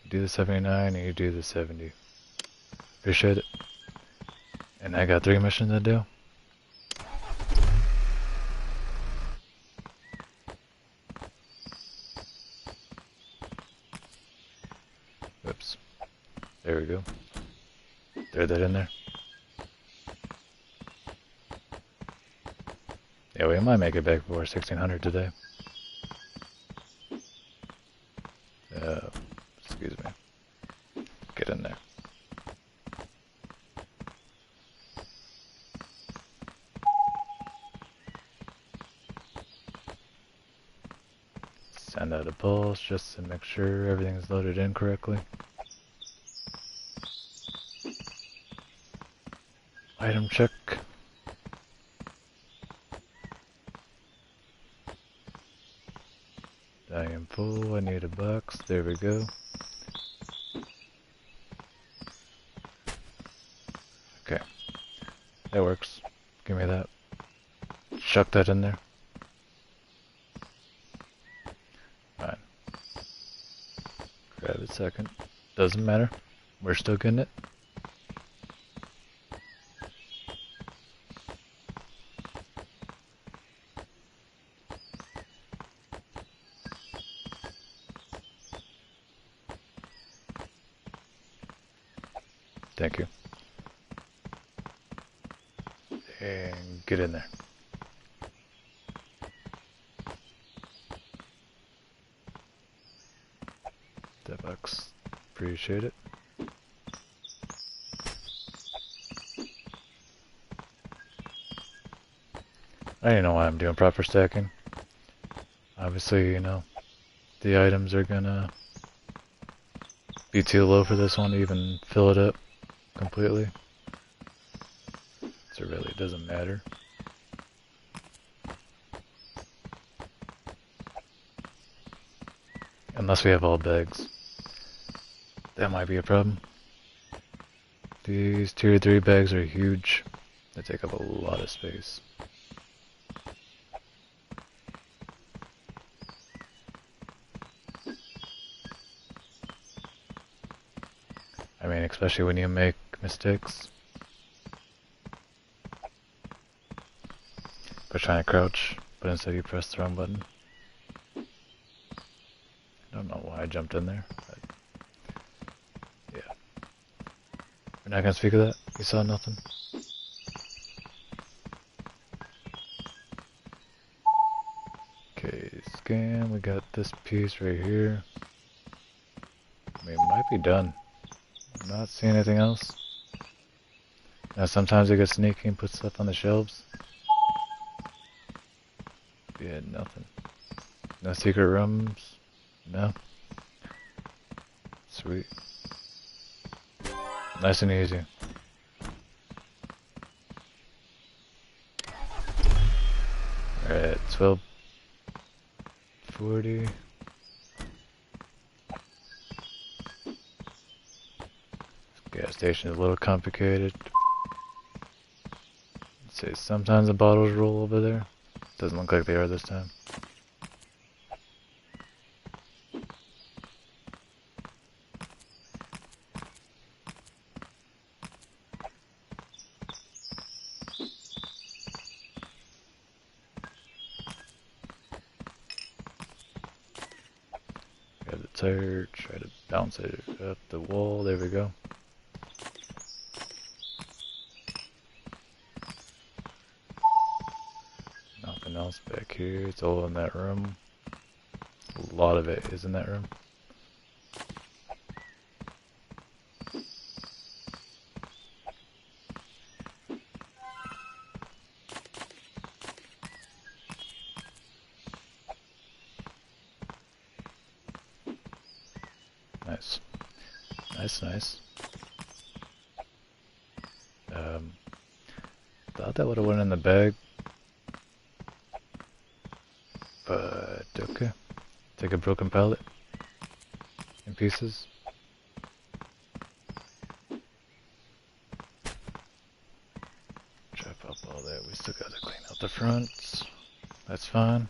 You do the 79 and you do the 70. Appreciate it. And I got 3 missions to do. Whoops. There we go. Throw that in there. Yeah, we might make it back for 1600 today. Excuse me. Get in there. Send out a pulse just to make sure everything's loaded in correctly. Item check. I am full, I need a box, there we go. Okay, that works. Give me that. chuck that in there. Fine. Grab it second. Doesn't matter. We're still getting it. Thank you. And get in there. $10. Appreciate it. I don't know why I'm doing proper stacking. Obviously, you know, the items are gonna be too low for this one to even fill it up completely. So it really doesn't matter. Unless we have all bags. That might be a problem. These tier 3 bags are huge. They take up a lot of space. I mean, especially when you make mistakes. By trying to crouch, but instead you press the wrong button. I don't know why I jumped in there, but yeah. We're not gonna speak of that? You saw nothing? Okay, scan, we got this piece right here. I mean, it might be done. I'm not seeing anything else. Now sometimes I get sneaky and put stuff on the shelves. Yeah, nothing. No secret rooms? No. Sweet. Nice and easy. Alright, 12:40. Gas station is a little complicated. Let's say sometimes the bottles roll over there. Doesn't look like they are this time. Grab the tire, try to bounce it up the wall. There we go. Nothing else back here. It's all in that room. A lot of it is in that room. Nice. Nice. Thought that would have went in the bag. But okay. Take a broken pallet in pieces. Chop up all that. We still gotta clean out the fronts. That's fine.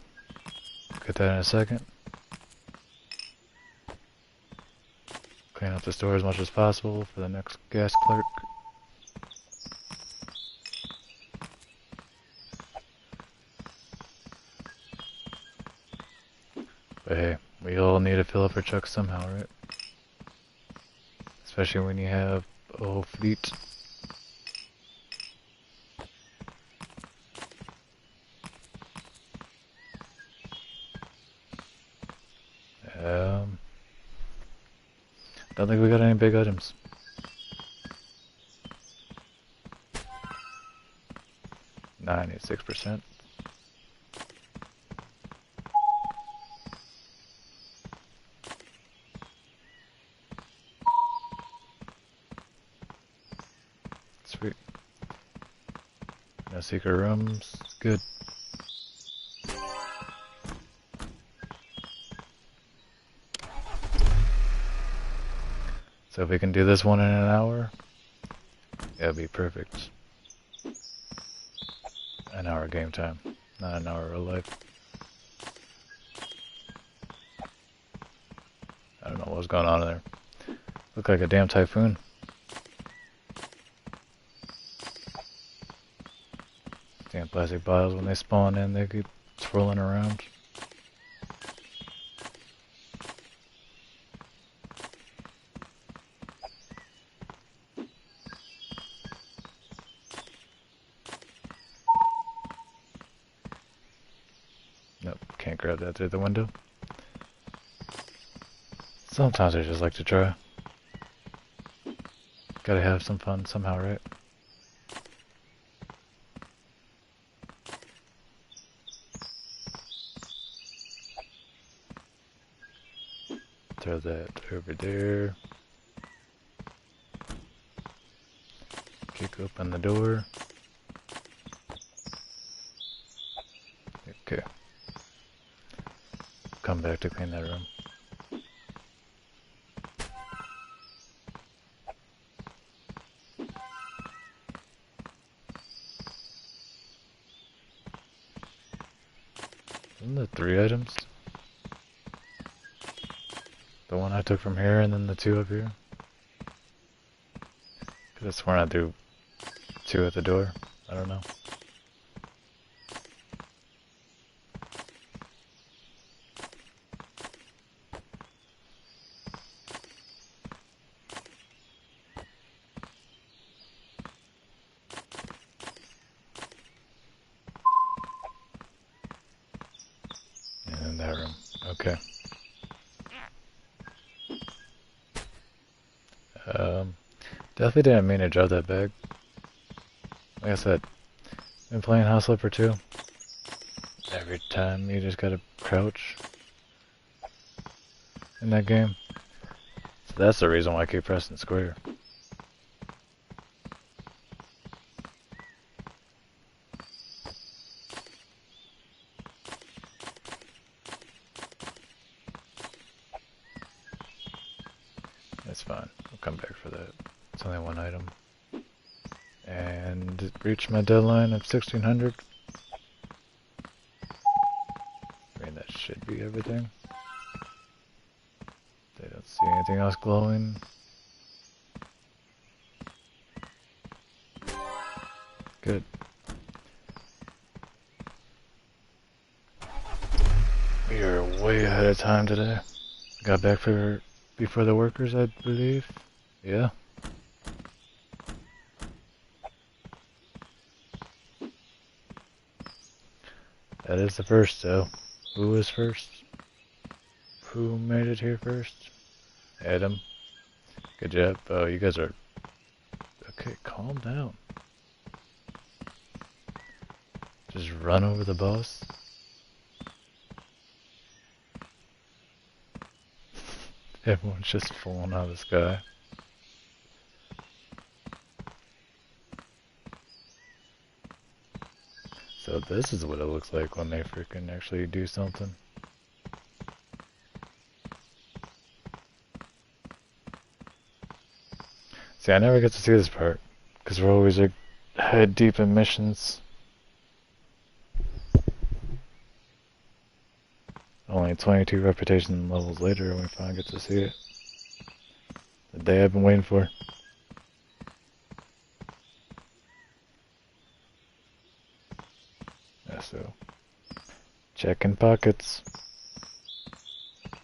Get that in a second. Clean up the store as much as possible for the next gas clerk. But hey, we all need to fill up our trucks somehow, right? Especially when you have a whole fleet. Don't think we got any big items. %. Sweet. No secret rooms. Good. So if we can do this one in an hour, it'll be perfect. An hour game time. Not an hour of real life. I don't know what was going on in there. Looked like a damn typhoon. Damn plastic bottles, when they spawn in, they keep swirling around. Nope, can't grab that through the window. Sometimes I just like to try. Gotta have some fun somehow, right? Throw that over there. Kick open the door. Okay. Come back to clean that room. Isn't there 3 items? The one I took from here and then the 2 up here? Cause I sworn I threw 2 at the door. I don't know. And in that room. Okay. Definitely didn't mean to drop that bag. Like I said, been playing House Flipper 2. Every time you just gotta crouch in that game. So that's the reason why I keep pressing square. That's fine. I'll come back for that. It's only 1 item. And it reached my deadline of 1600. I mean, that should be everything. They don't see anything else glowing. Good. We are way ahead of time today. Got back before the workers, I believe. Yeah. That is the first, though. Who was first? Who made it here first? Adam. Good job. Oh, you guys are... Okay, calm down. Just run over the boss. Everyone's just falling out of the sky. So this is what it looks like when they freaking actually do something. See, I never get to see this part, because we're always like head deep in missions. Only 22 reputation levels later, we finally get to see it. The day I've been waiting for. Yeah, so, checking pockets.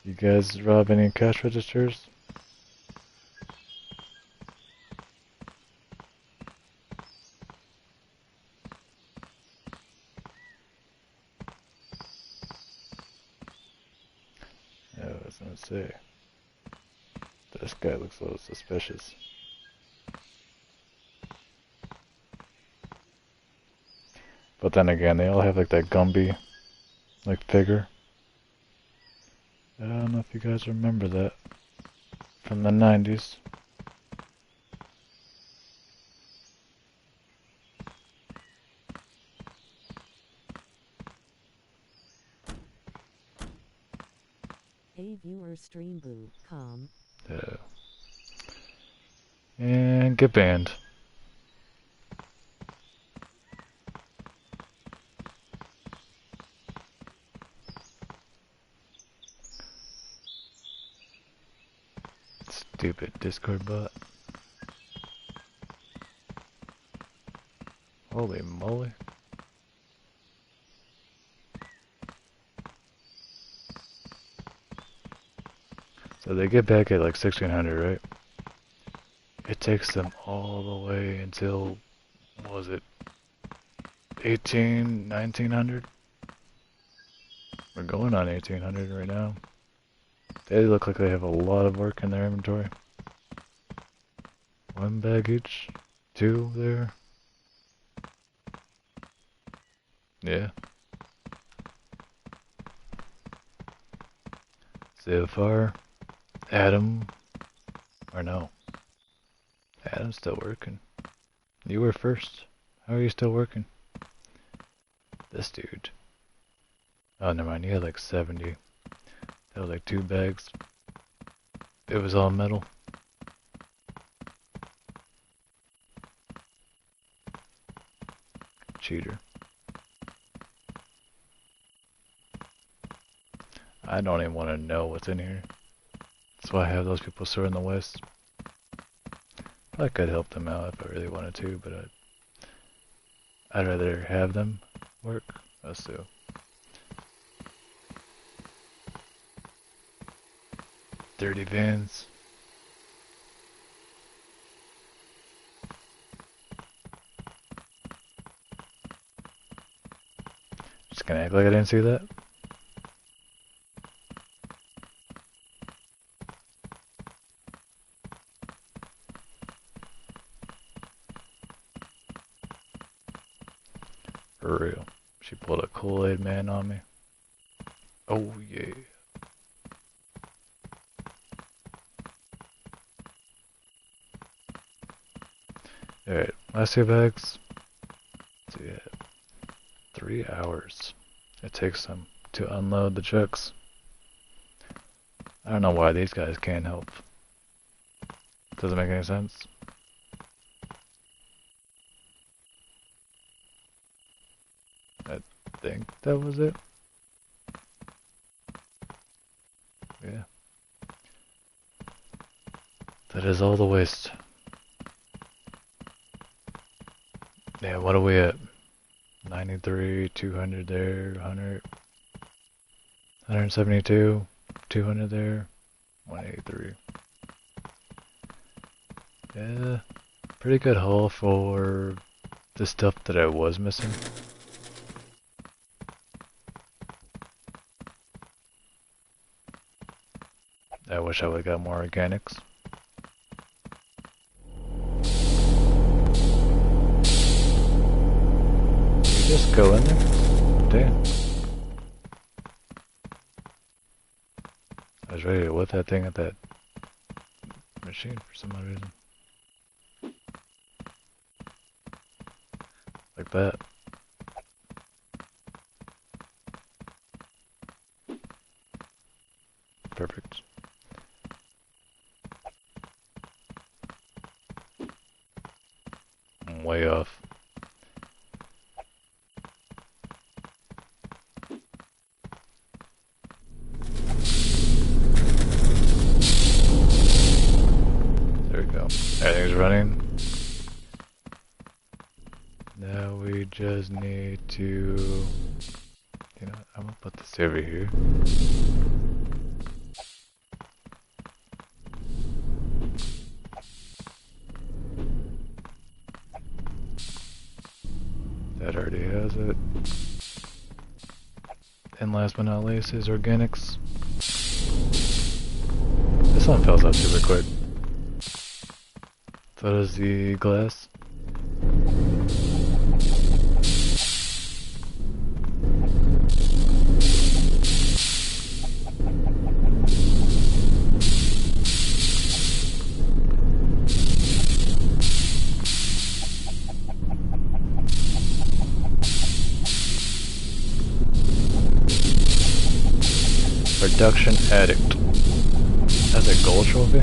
You guys rob any cash registers? Yeah, I was gonna say. This guy looks a little suspicious. But then again, they all have like that Gumby, like figure. I don't know if you guys remember that from the 90s. Hey viewer streamboo.com. And get banned. Stupid Discord bot. Holy moly. So they get back at like 1600, right? It takes them all the way until, what was it, 1900? We're going on 1800 right now. They look like they have a lot of work in their inventory. 1 baggage, 2 there. Yeah. Zephyr, Adam, or no. Adam's still working. You were first. How are you still working? This dude. Oh, never mind. He had like 70. That was like 2 bags. It was all metal. Cheater. I don't even want to know what's in here. That's why I have those people stored in the west. I could help them out if I really wanted to, but I'd rather have them work. Let's do. Dirty vans. Just gonna act like I didn't see that. For real. She pulled a Kool-Aid man on me. Oh yeah. Alright, last 2 bags. So yeah, 3 hours it takes them to unload the trucks. I don't know why these guys can't help. Doesn't make any sense. I think that was it. Yeah. That is all the waste. Yeah, what are we at? 93, 200 there, 100, 172, 200 there, 183. Yeah, pretty good haul for the stuff that I was missing. I wish I would've got more organics. Just go in there. Damn. I was ready to whip that thing at that machine for some odd reason. Like that. Perfect. I'm way off. Everything's running. Now we just need to, you know, I'm gonna put this over here. That already has it. And last but not least is organics. This one fills up super quick. So does the glass. Production addict. That's a gold trophy?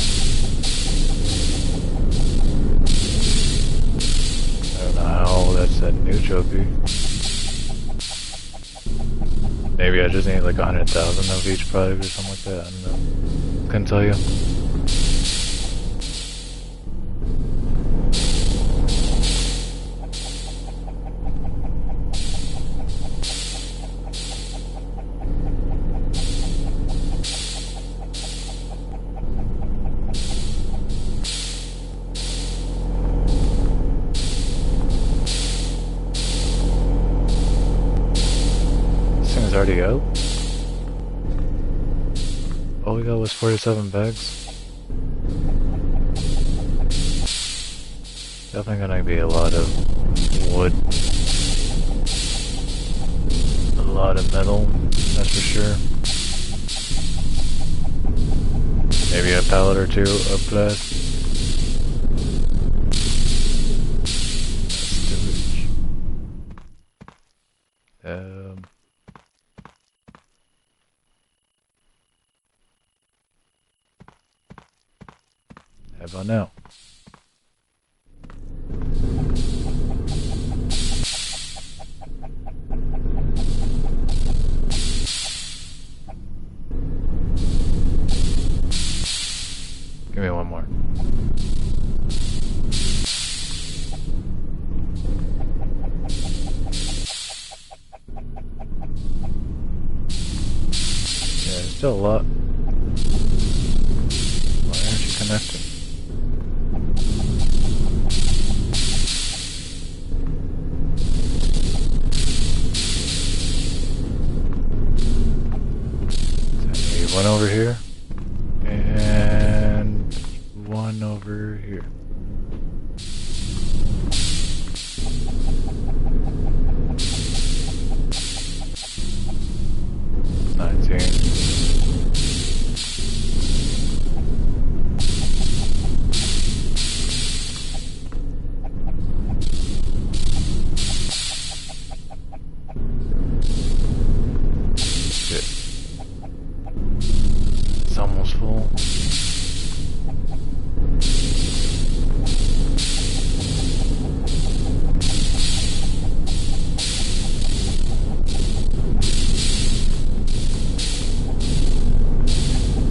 Oh, that's a new trophy. Maybe I just need like 100,000 of each product or something like that. I don't know. Couldn't tell you. already out? All we got was 47 bags. Definitely gonna be a lot of wood. A lot of metal, that's for sure. Maybe a pallet or two of glass. Storage. How about now? Give me one more. Yeah, there's still a lot. Why aren't you connected? So I need one over here. And one over here. It's almost full.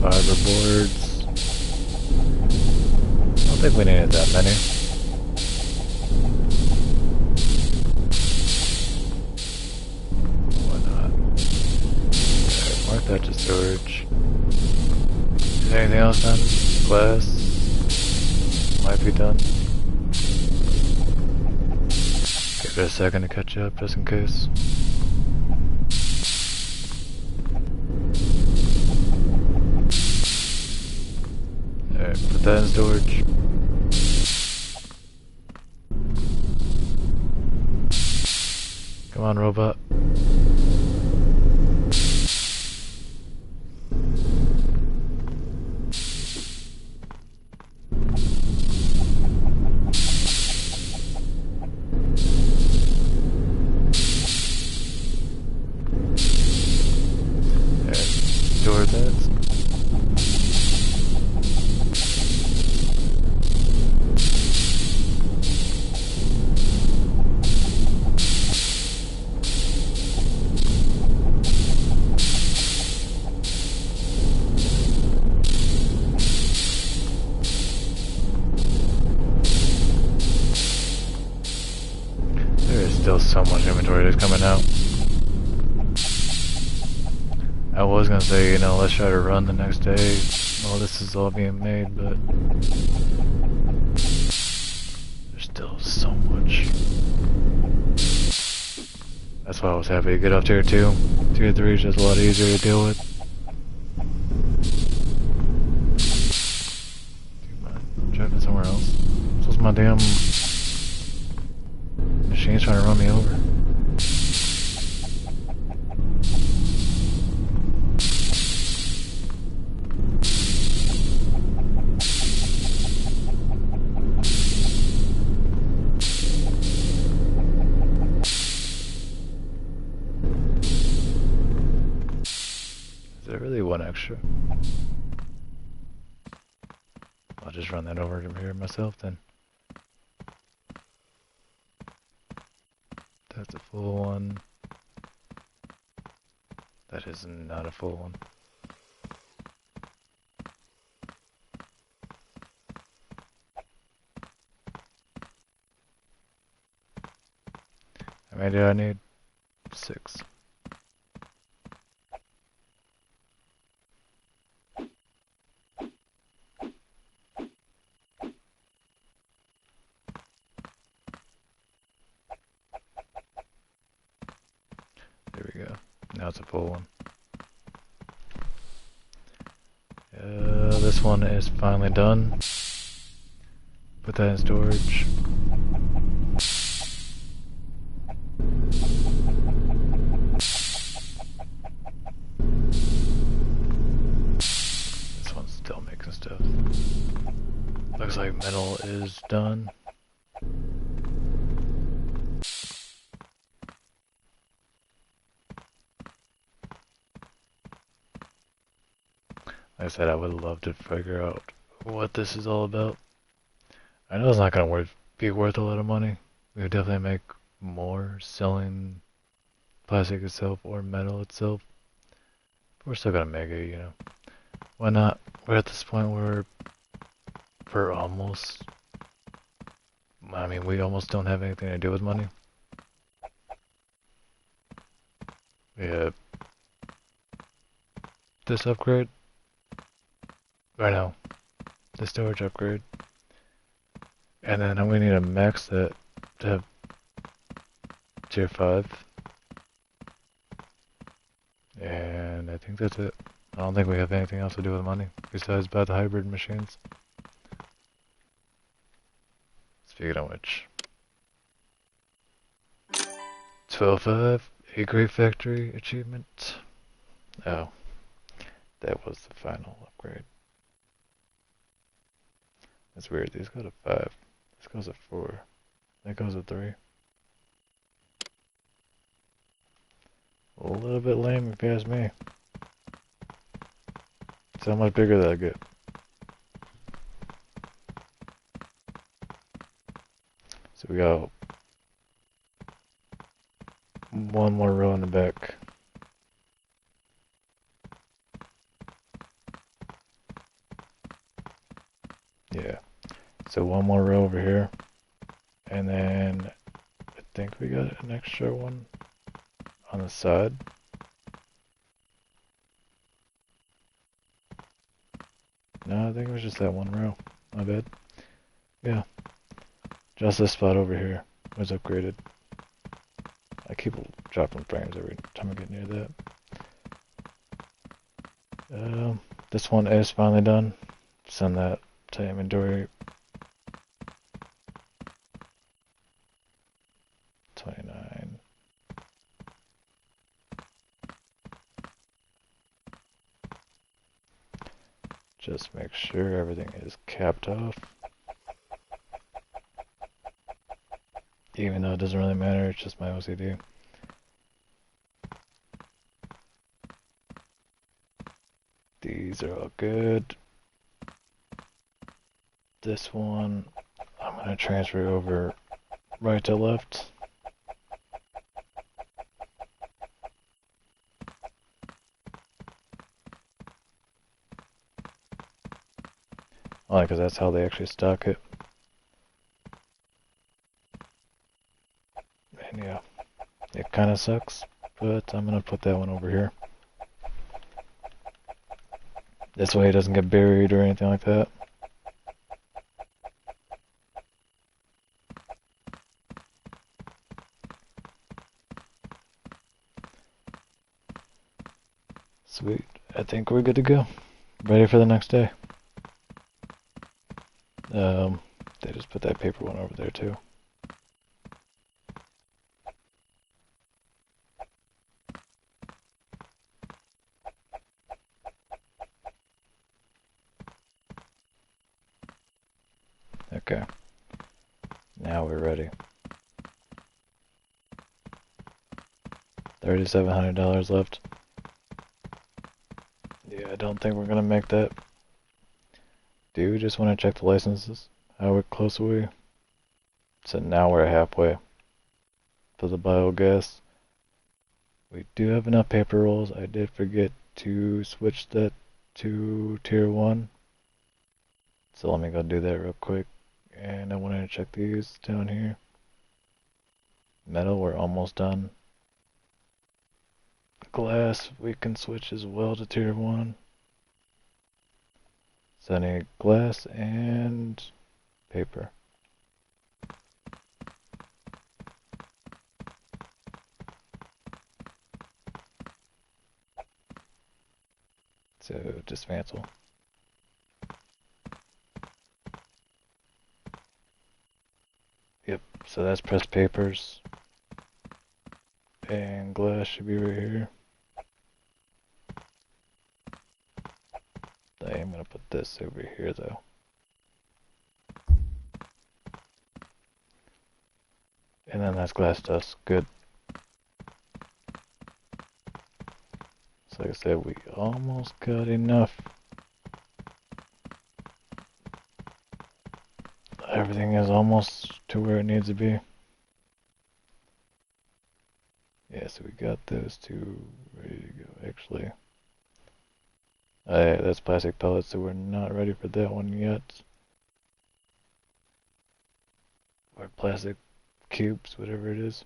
Fiber boards. I don't think we needed that many. Why not? Okay, mark that to storage. Is anything else done? Glass might be done. Give it a second to catch up just in case. Alright, put that in storage. Come on, robot. Store that. There is still so much inventory that's coming out. I was gonna say, you know, let's try to run the next day while this is all being made, but there's still so much. That's why I was happy to get up tier 2. Tier 3 is just a lot easier to deal with. Driving somewhere else. This was my damn machine's trying to run me over. Is there really one extra? I'll just run that over here myself then. That's a full one. That is not a full one. How many do I need? 6. There we go. Now it's a full one. This one is finally done. Put that in storage. This one's still making stuff. Looks like metal is done. Like I said, I would love to figure out what this is all about. I know it's not gonna be worth a lot of money. We would definitely make more selling plastic itself or metal itself. But we're still gonna make it, you know. Why not? We're at this point where we're almost... I mean, we almost don't have anything to do with money. We have this upgrade. Right now. The storage upgrade. And then I'm gonna need to max that to have tier 5. And I think that's it. I don't think we have anything else to do with money besides buy the hybrid machines. Speaking of which, 12.5, a Great Factory achievement. Oh, that was the final upgrade. That's weird. These go to 5. This goes to 4. That goes to 3. A little bit lame if you ask me. It's how much bigger that I get. So we got one more row in the back. Yeah. So one more row over here. And then I think we got an extra one on the side. No, I think it was just that one row. My bad. Yeah. Just this spot over here was upgraded. I keep dropping frames every time I get near that. This one is finally done. Send that to inventory. 29. Just make sure everything is capped off. Even though it doesn't really matter, it's just my OCD. These are all good. This one, I'm going to transfer over right to left. Only because that's how they actually stock it. And yeah, it kind of sucks, but I'm going to put that one over here. This way it doesn't get buried or anything like that. Sweet. I think we're good to go. Ready for the next day. They just put that paper one over there too. Okay. Now we're ready. $3,700 left. Yeah, I don't think we're gonna make that. Do you just want to check the licenses? How close are we? So now we're halfway to the biogas. We do have enough paper rolls. I did forget to switch that to tier 1. So let me go do that real quick. And I wanted to check these down here. Metal, we're almost done. Glass, we can switch as well to tier 1. So I need glass and paper. So dismantle. Yep, so that's pressed papers. And glass should be right here. I am gonna put this over here though. And then that's glass dust. Good. So like I said, we almost got enough. Everything is almost to where it needs to be. Yeah, so we got those two ready to go. Actually, that's plastic pellets, so we're not ready for that one yet. Or plastic cubes, whatever it is.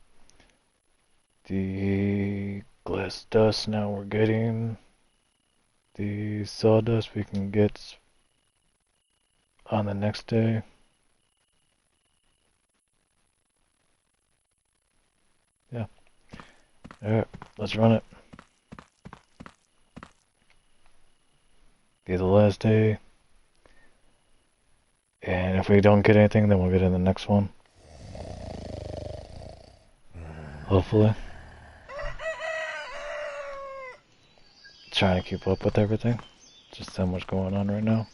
The glass dust, now we're getting the sawdust we can get on the next day. Yeah. Alright, let's run it. Be the last day. And if we don't get anything, then we'll get in the next one. Hopefully. Trying to keep up with everything. Just so much going on right now.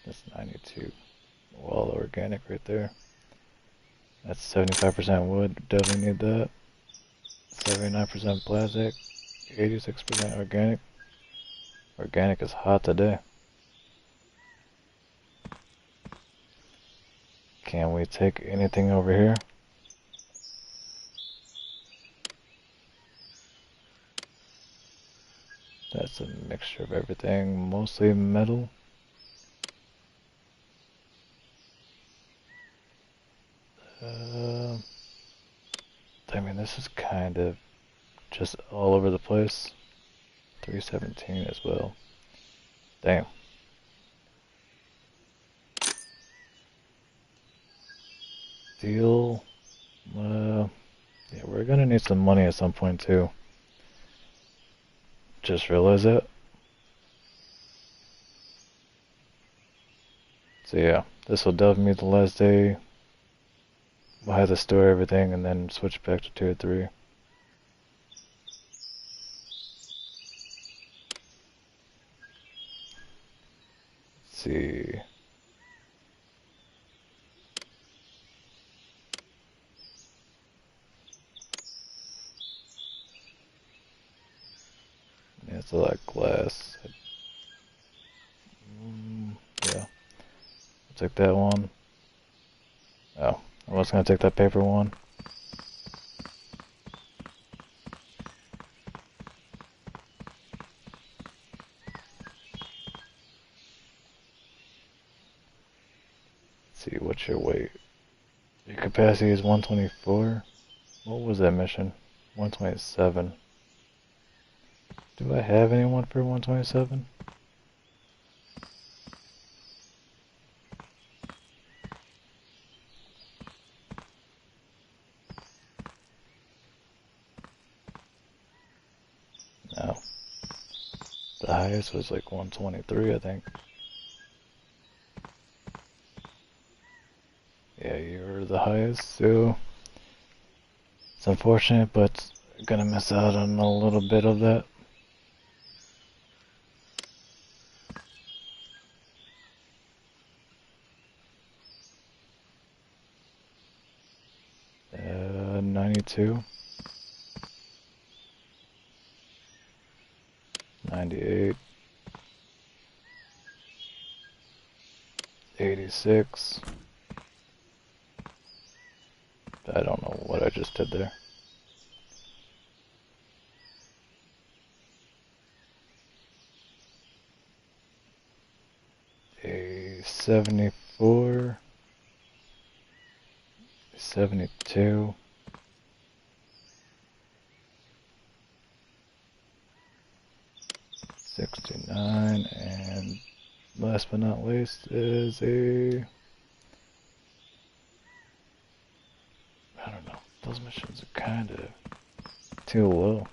That's 92. All organic right there. That's 75% wood. Definitely need that. 79% plastic. 86% organic. Organic is hot today. Can we take anything over here? That's a mixture of everything, mostly metal. I mean, this is kind of just all over the place. 317 as well. Damn. Steel. Yeah, we're gonna need some money at some point too. Just realized that. So yeah, this will definitely be the last day. We'll have to store everything and then switch back to tier 3. Let's see. Yeah, it's a lot of glass. Yeah. I'll take that one. Oh, I was gonna take that paper one. Let's see, what's your weight? Your capacity is 124. What was that mission? 127. Do I have anyone for 127? No. The highest was like 123, I think. Yeah, you're the highest, so it's unfortunate, but gonna miss out on a little bit of that. Uh, 92. 98. 86. I don't know what I just did there. A 74. 72. 69, and last but not least is a those missions are kind of too low.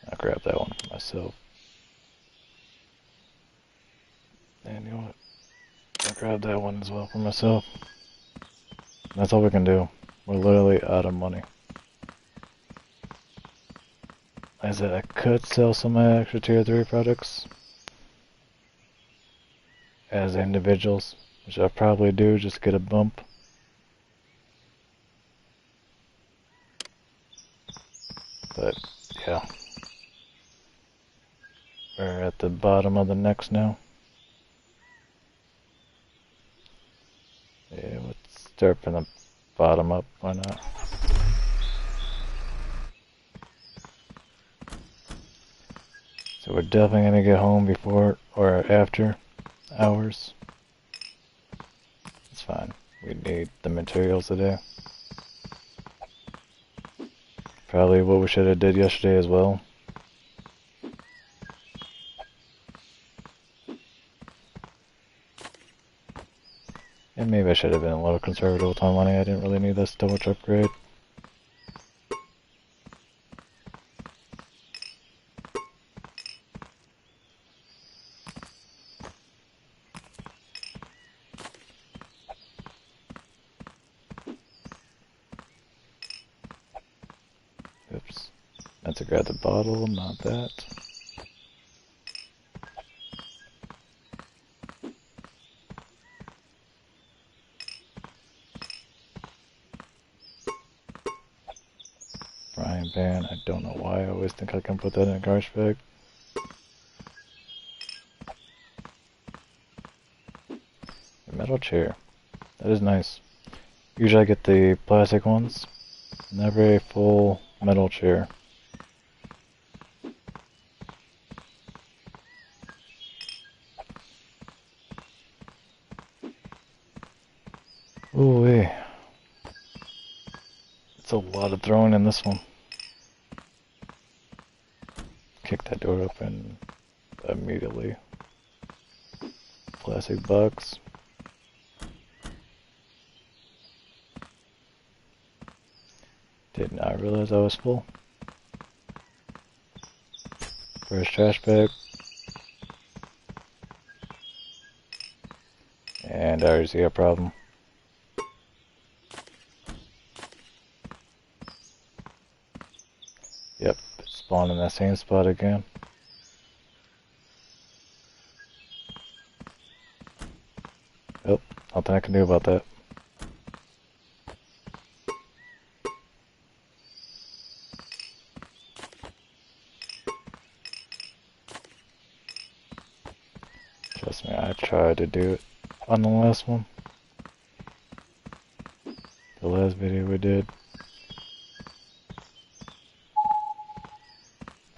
I'll grab that one for myself. And you know what? I'll grab that one as well for myself. That's all we can do. We're literally out of money. Like I said, I could sell some of my extra tier 3 products as individuals, which I probably do just to get a bump. But yeah, we're at the bottom of the next now. Yeah, let's start from the bottom up, why not? So we're definitely gonna get home before or after hours. It's fine. We need the materials today. Probably what we should have did yesterday as well. And maybe I should have been a little conservative with my money. I didn't really need this much upgrade. Oops. Meant to grab the bottle, not that. Frying pan, I don't know why I always think I can put that in a garbage bag. A metal chair. That is nice. Usually I get the plastic ones. Never a full metal chair. Ooh wee. It's a lot of throwing in this one. Kick that door open immediately. Plastic box. Did not realize I was full. First trash bag. And I already see a problem. Yep, it spawned in that same spot again. Oh, nothing I can do about that. Trust me, I tried to do it on the last one. The last video we did.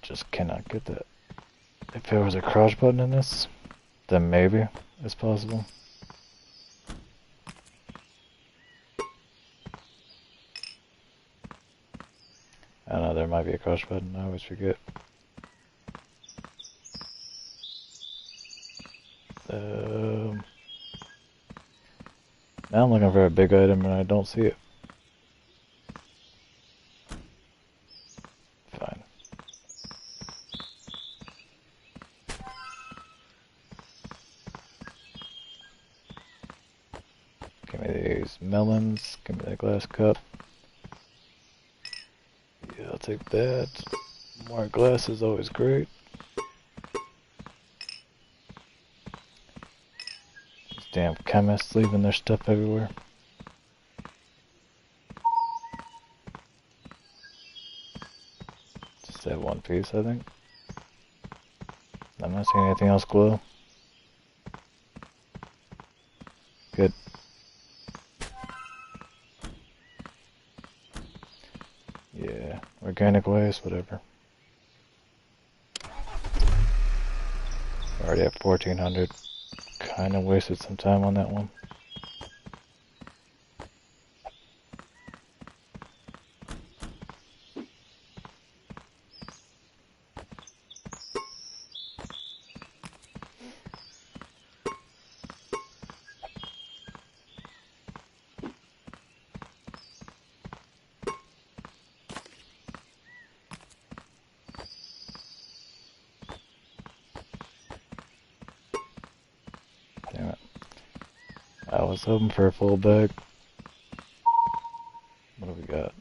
Just cannot get that. If there was a crouch button in this, then maybe it's possible. I don't know, there might be a crouch button, I always forget. Now I'm looking for a big item and I don't see it. Fine. Give me these melons, give me that glass cup. Yeah, I'll take that. More glass is always great. These damn chemists leaving their stuff everywhere. Just that one piece, I think. I'm not seeing anything else glow. Good. Yeah, organic waste, whatever. Already at 1400. Kinda wasted some time on that one. Damn it. I was hoping for a full bag. What do we got?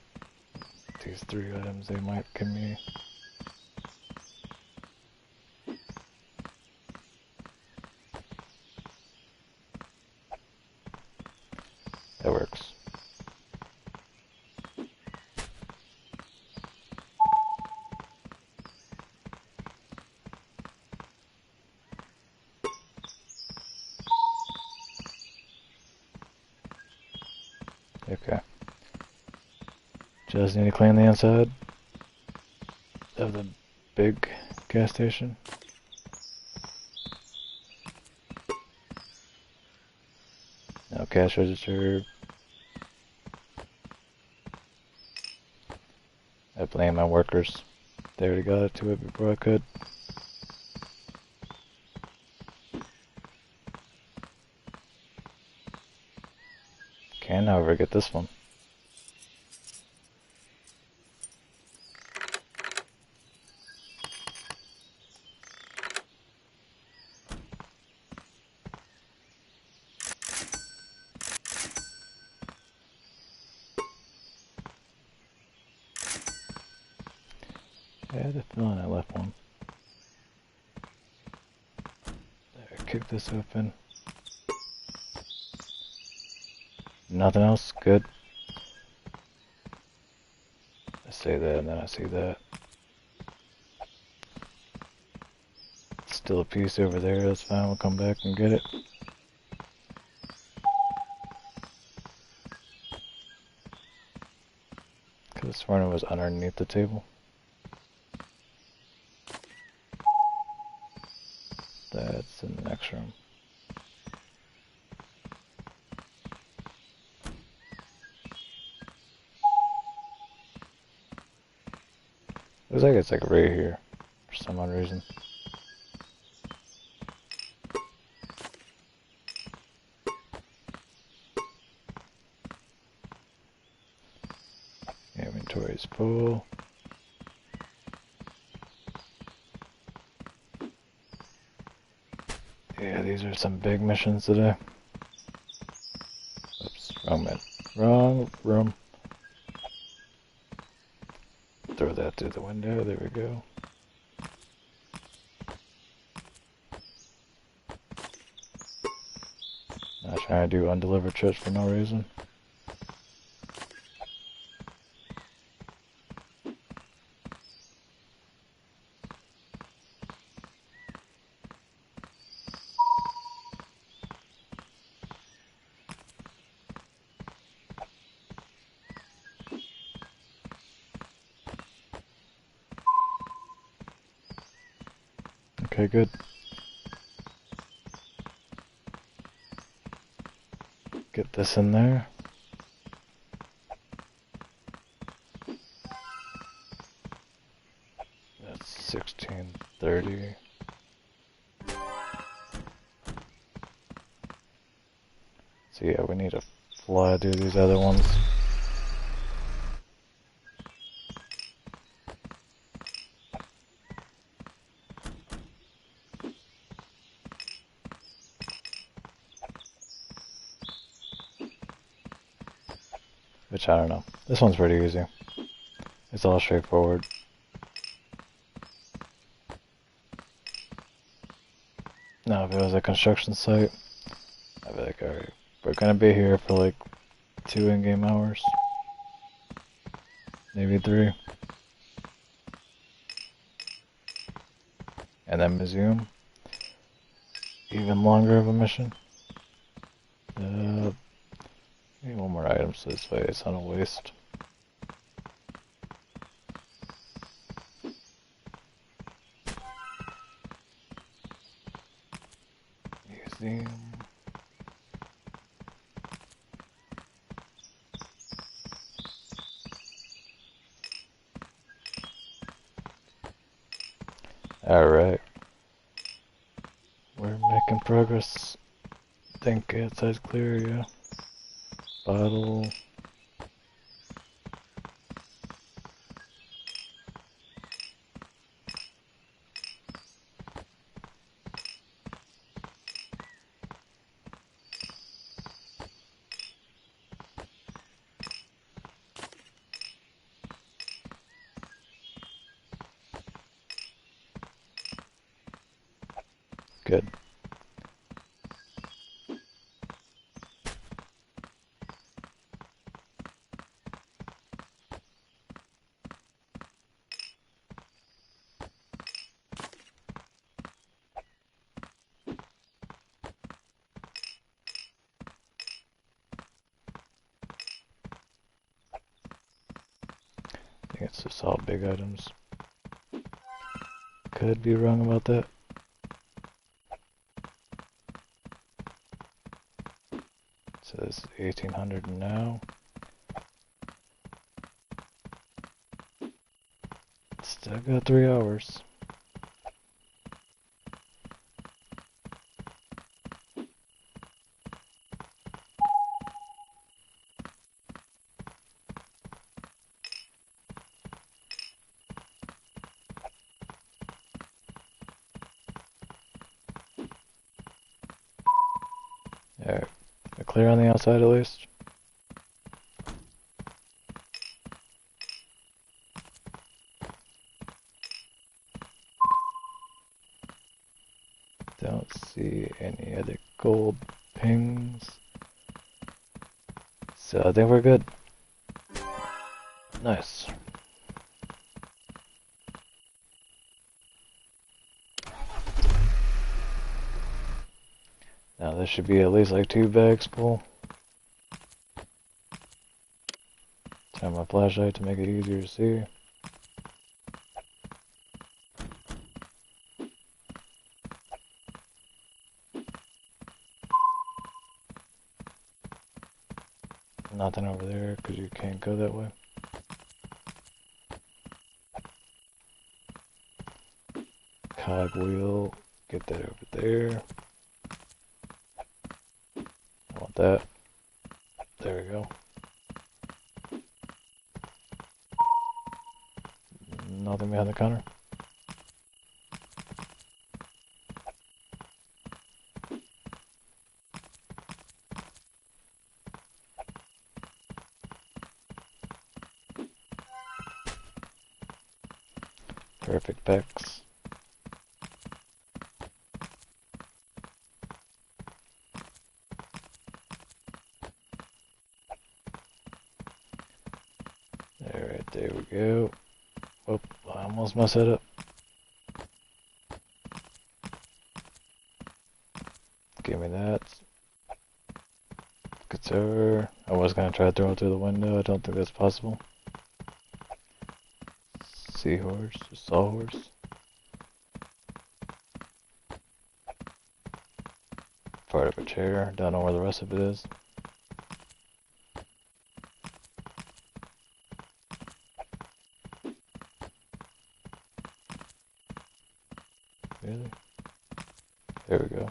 These 3 items they might give me. That works. Okay. Just need to clean the inside of the big gas station. No cash register. I blame my workers. They already got it to it before I could. Can, however, get this one. I had a feeling I left one. There, kick this open. Nothing else? Good. I say that and then I see that. Still a piece over there, that's fine, we'll come back and get it. Could have sworn it was underneath the table. That's in the next room. Looks like it's like right here, for some odd reason. Inventory's full. Yeah, these are some big missions today. Oops, wrong man. Wrong room. Throw that through the window, there we go. Not trying to do undelivered trips for no reason. Okay, good. Get this in there. That's 1630. So yeah, we need to fly do these other ones. Which, I don't know. This one's pretty easy. It's all straightforward. Now, if it was a construction site, I'd be like, alright, we're gonna be here for like 2 in-game hours. Maybe 3. And then museum. Even longer of a mission. Maybe 1 more item so this way it's not a waste. Use Museum. Alright. We're making progress. Think outside's clear, yeah. Bottle. Good. I think it's just all big items. Could be wrong about that. It says 1800 now. Still got 3 hours. Alright, we're clear on the outside at least. Don't see any other gold pings. So I think we're good. Nice. Now this should be at least like 2 bags full. Turn my flashlight to make it easier to see. Nothing over there because you can't go that way. Cogwheel, get that over there. I want that. There we go. Nothing behind the counter. Perfect packs. Alright, there we go. Oh, I almost messed it up. Give me that. Guitar. I was gonna try to throw it through the window. I don't think that's possible. Seahorse, sawhorse. Part of a chair. Don't know where the rest of it is. Really? There we go.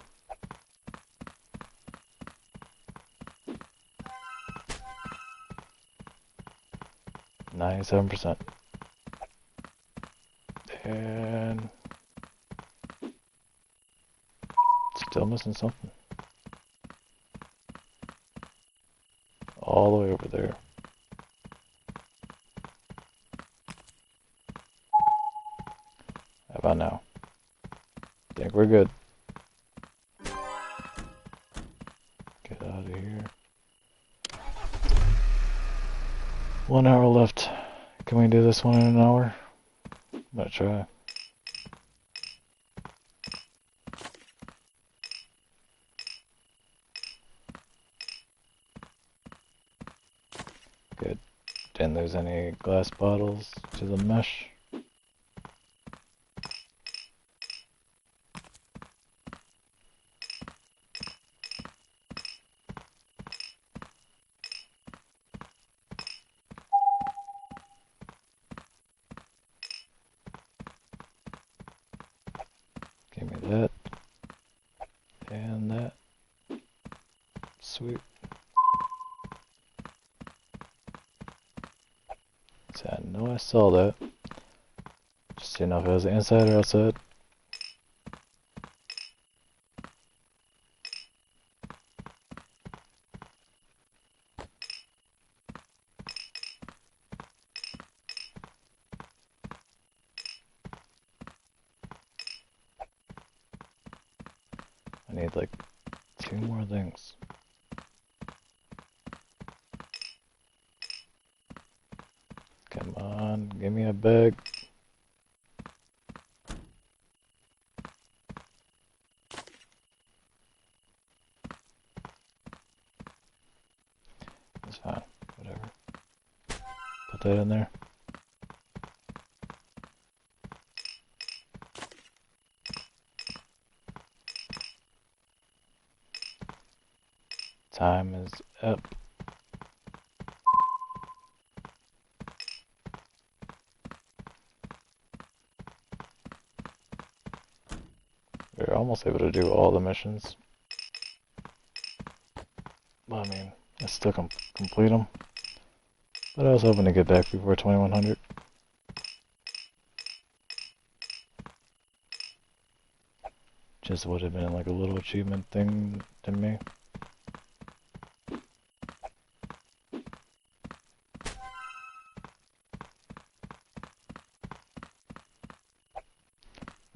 %. And still missing something. All the way over there. How about now? Think we're good. Get out of here. 1 hour left. Can we do this one in an hour? I'm gonna try. Good. Didn't lose any glass bottles to the mesh. Sweet. So I know I saw that. Just didn't know if it was inside or outside. I need like 2 more things. Come on, give me a bag. It's fine, whatever. Put that in there. Time is up. We're almost able to do all the missions. Well, I mean, I still complete them. But I was hoping to get back before 2100. Just would have been like a little achievement thing to me.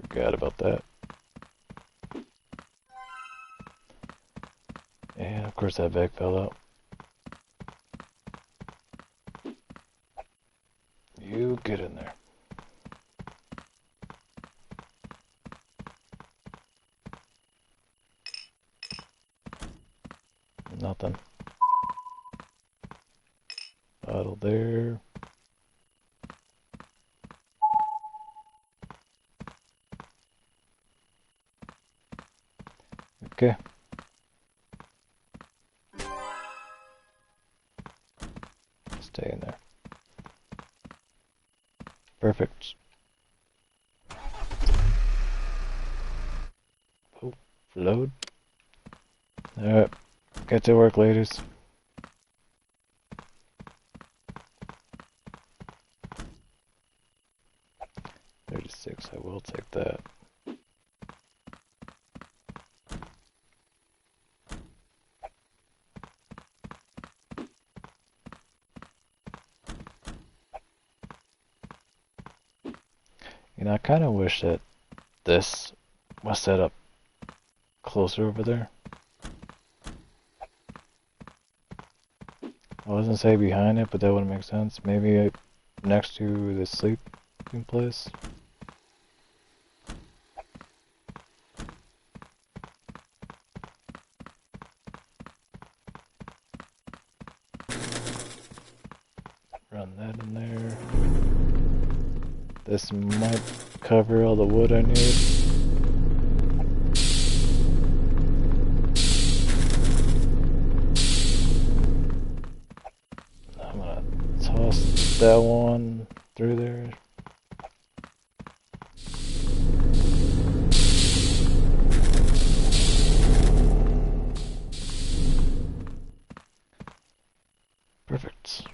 Forgot about that. And of course that bag fell out. You get in there. Nothing. Bottle there. Okay. Stay in there. Perfect. Oh, load. Alright. Get to work, ladies. $36, I will take that. You know, I kind of wish that this was set up closer over there. I wasn't say behind it, but that wouldn't make sense. Maybe next to the sleeping place. Run that in there. This might cover all the wood I need. I'm gonna toss that one through there. Perfect.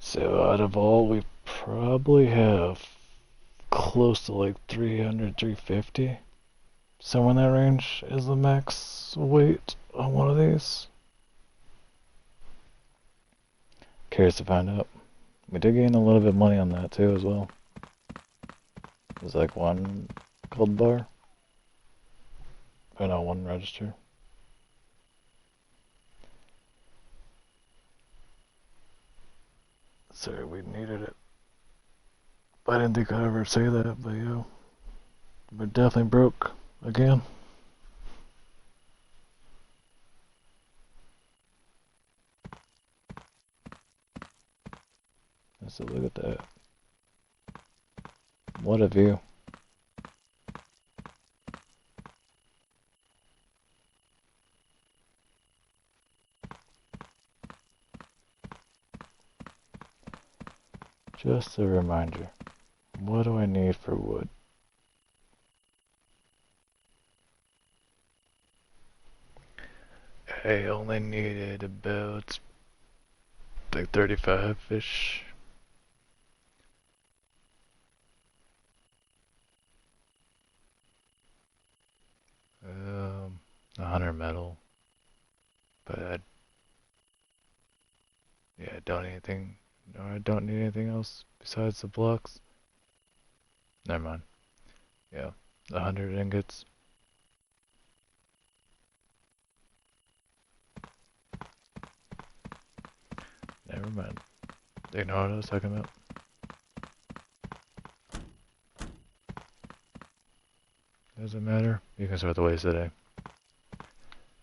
So out of all, we probably have close to like 300, 350. Somewhere in that range is the max weight on one of these. Curious to find out. We did gain a little bit of money on that too as well. There's like one gold bar. Or no, one register. Sorry, we needed it. I didn't think I'd ever say that, but yeah. We're definitely broke again. So look at that. What a view. Just a reminder. What do I need for wood? I only needed about like 35-ish. 100 metal, but yeah, I don't need anything, or I don't need anything else besides the blocks. Never mind. Yeah, 100 ingots. Never mind. Ignore what I was talking about. Doesn't matter. You can start the waste today.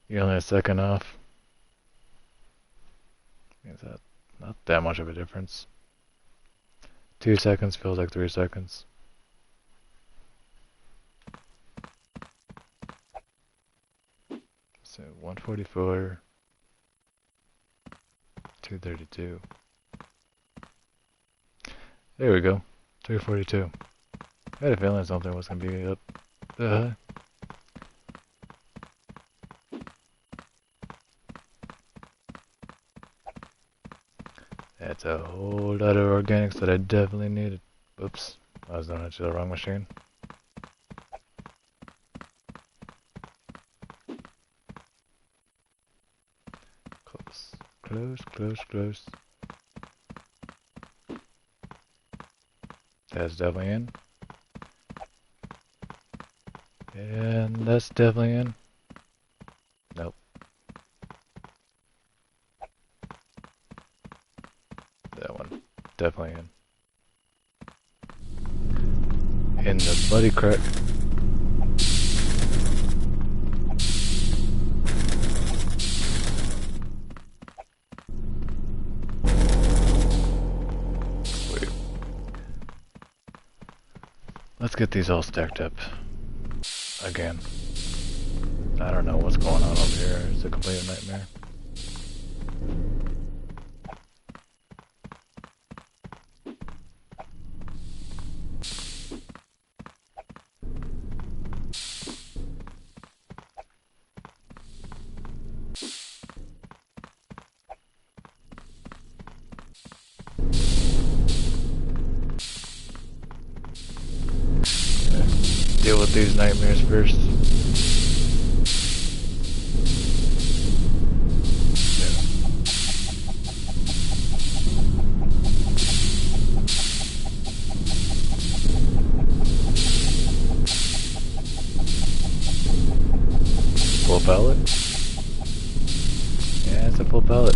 You're only a second off. Is that not that much of a difference? 2 seconds feels like 3 seconds. So 144, 232. There we go. 342. I had a feeling something was gonna be up. That's a whole lot of organics that I definitely needed. Oops, I was doing it to the wrong machine. Close, close, close, close. That's definitely in. And that's definitely in. Nope. That one. Definitely in. In the bloody crack. Wait. Let's get these all stacked up. Again. I don't know what's going on over here. It's a complete nightmare. Deal with these nightmares first. Full pallet? Yeah, it's a full pallet.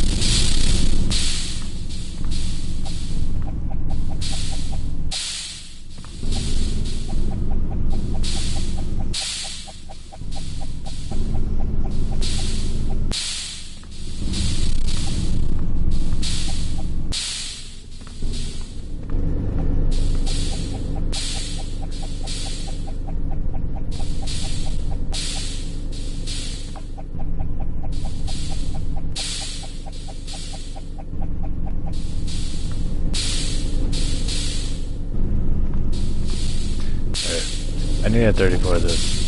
I need a 34 of this.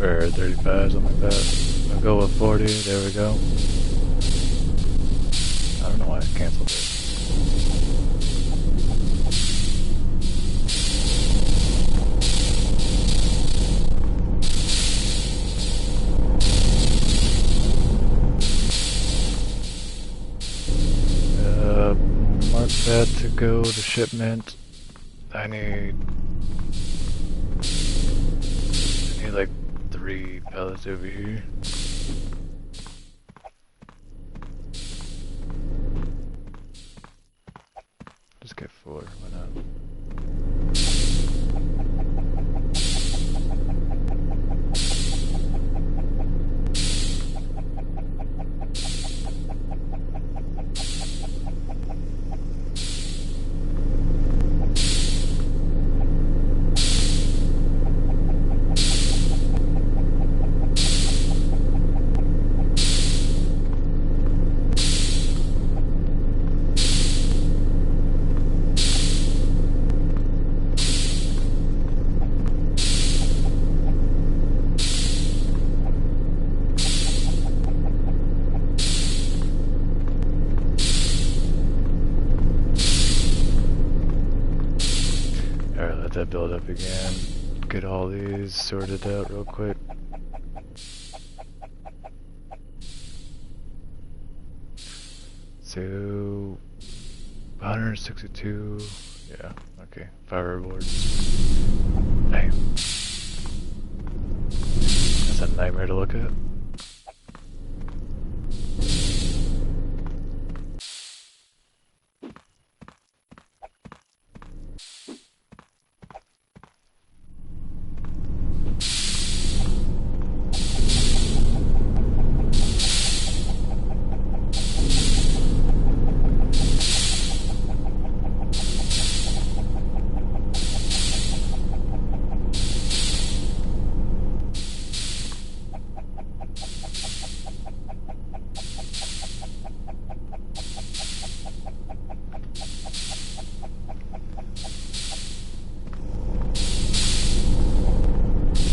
Or 35, something like that. I'll go with 40, there we go. I don't know why I canceled it. Mark that to go to shipment. I need like 3 pellets over here. Just get 4, why not? Alright, let that build up again. Get all these sorted out real quick. So 162. Yeah, okay. Fire board. Damn. That's a nightmare to look at.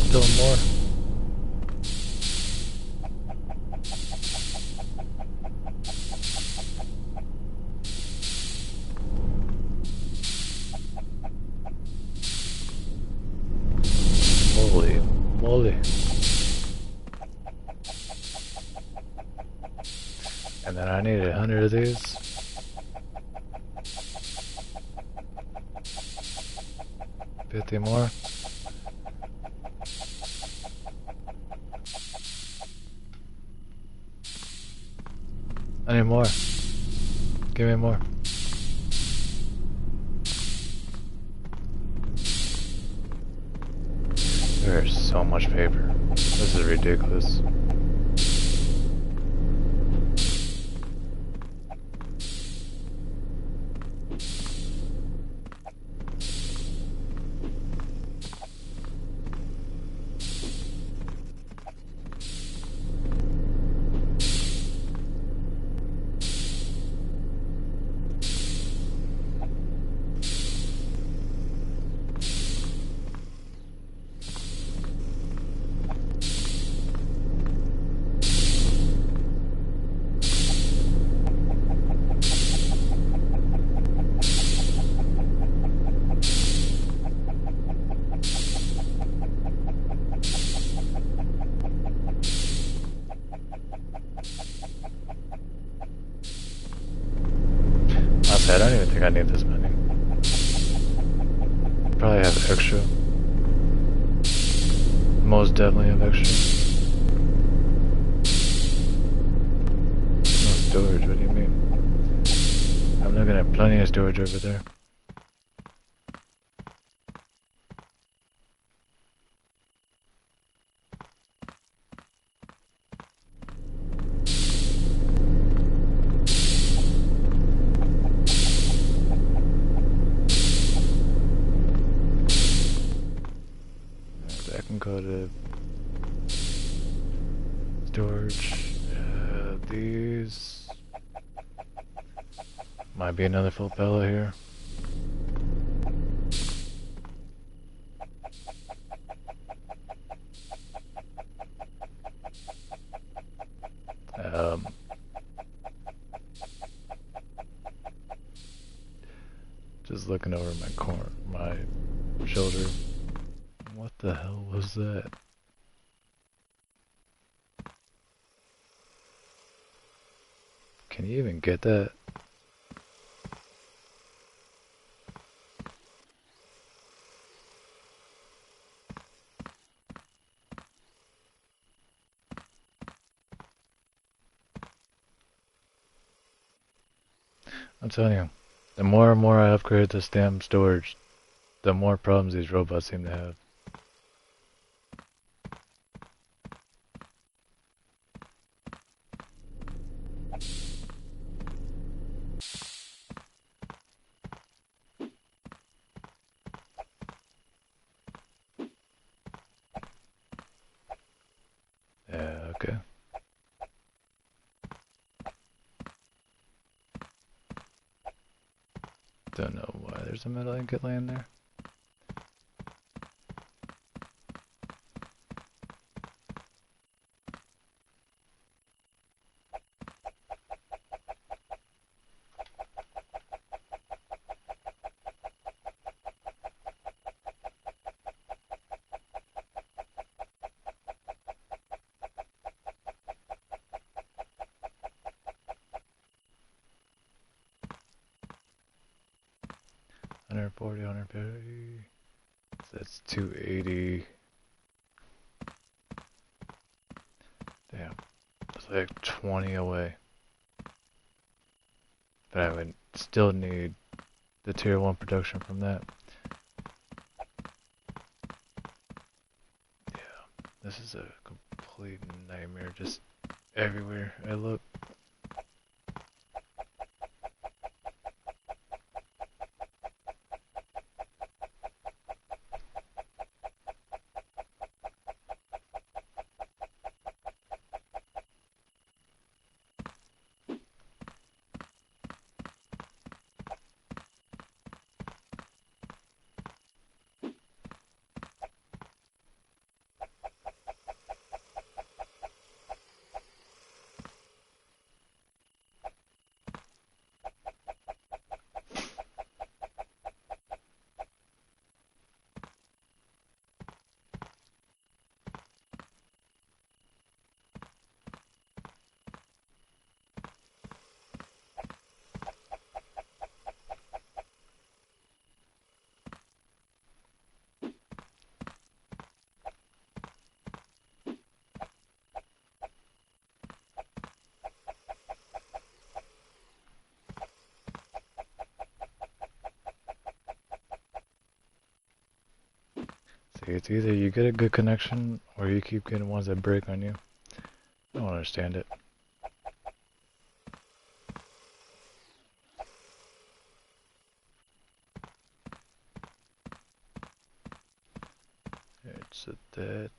Still more. Holy moly. And then I need 100 of these. $50 more. I need more. Give me more. There's so much paper. This is ridiculous. Honestly, I don't even think I need this many. Probably have extra. Most definitely have extra. No storage, what do you mean? I'm looking at plenty of storage over there. I can go to storage. These might be another full pallet here. Just looking over my shoulder. What the hell was that? Can you even get that? I'm telling you, the more and more I upgrade this damn storage, the more problems these robots seem to have. Yeah, okay. Don't know why there's a metal ingot laying there. 140, 150. So that's 280. Damn. It's like 20 away. But I would still need the tier 1 production from that. Yeah. This is a complete nightmare just everywhere I look. See, it's either you get a good connection or you keep getting ones that break on you. I don't understand it. It's that.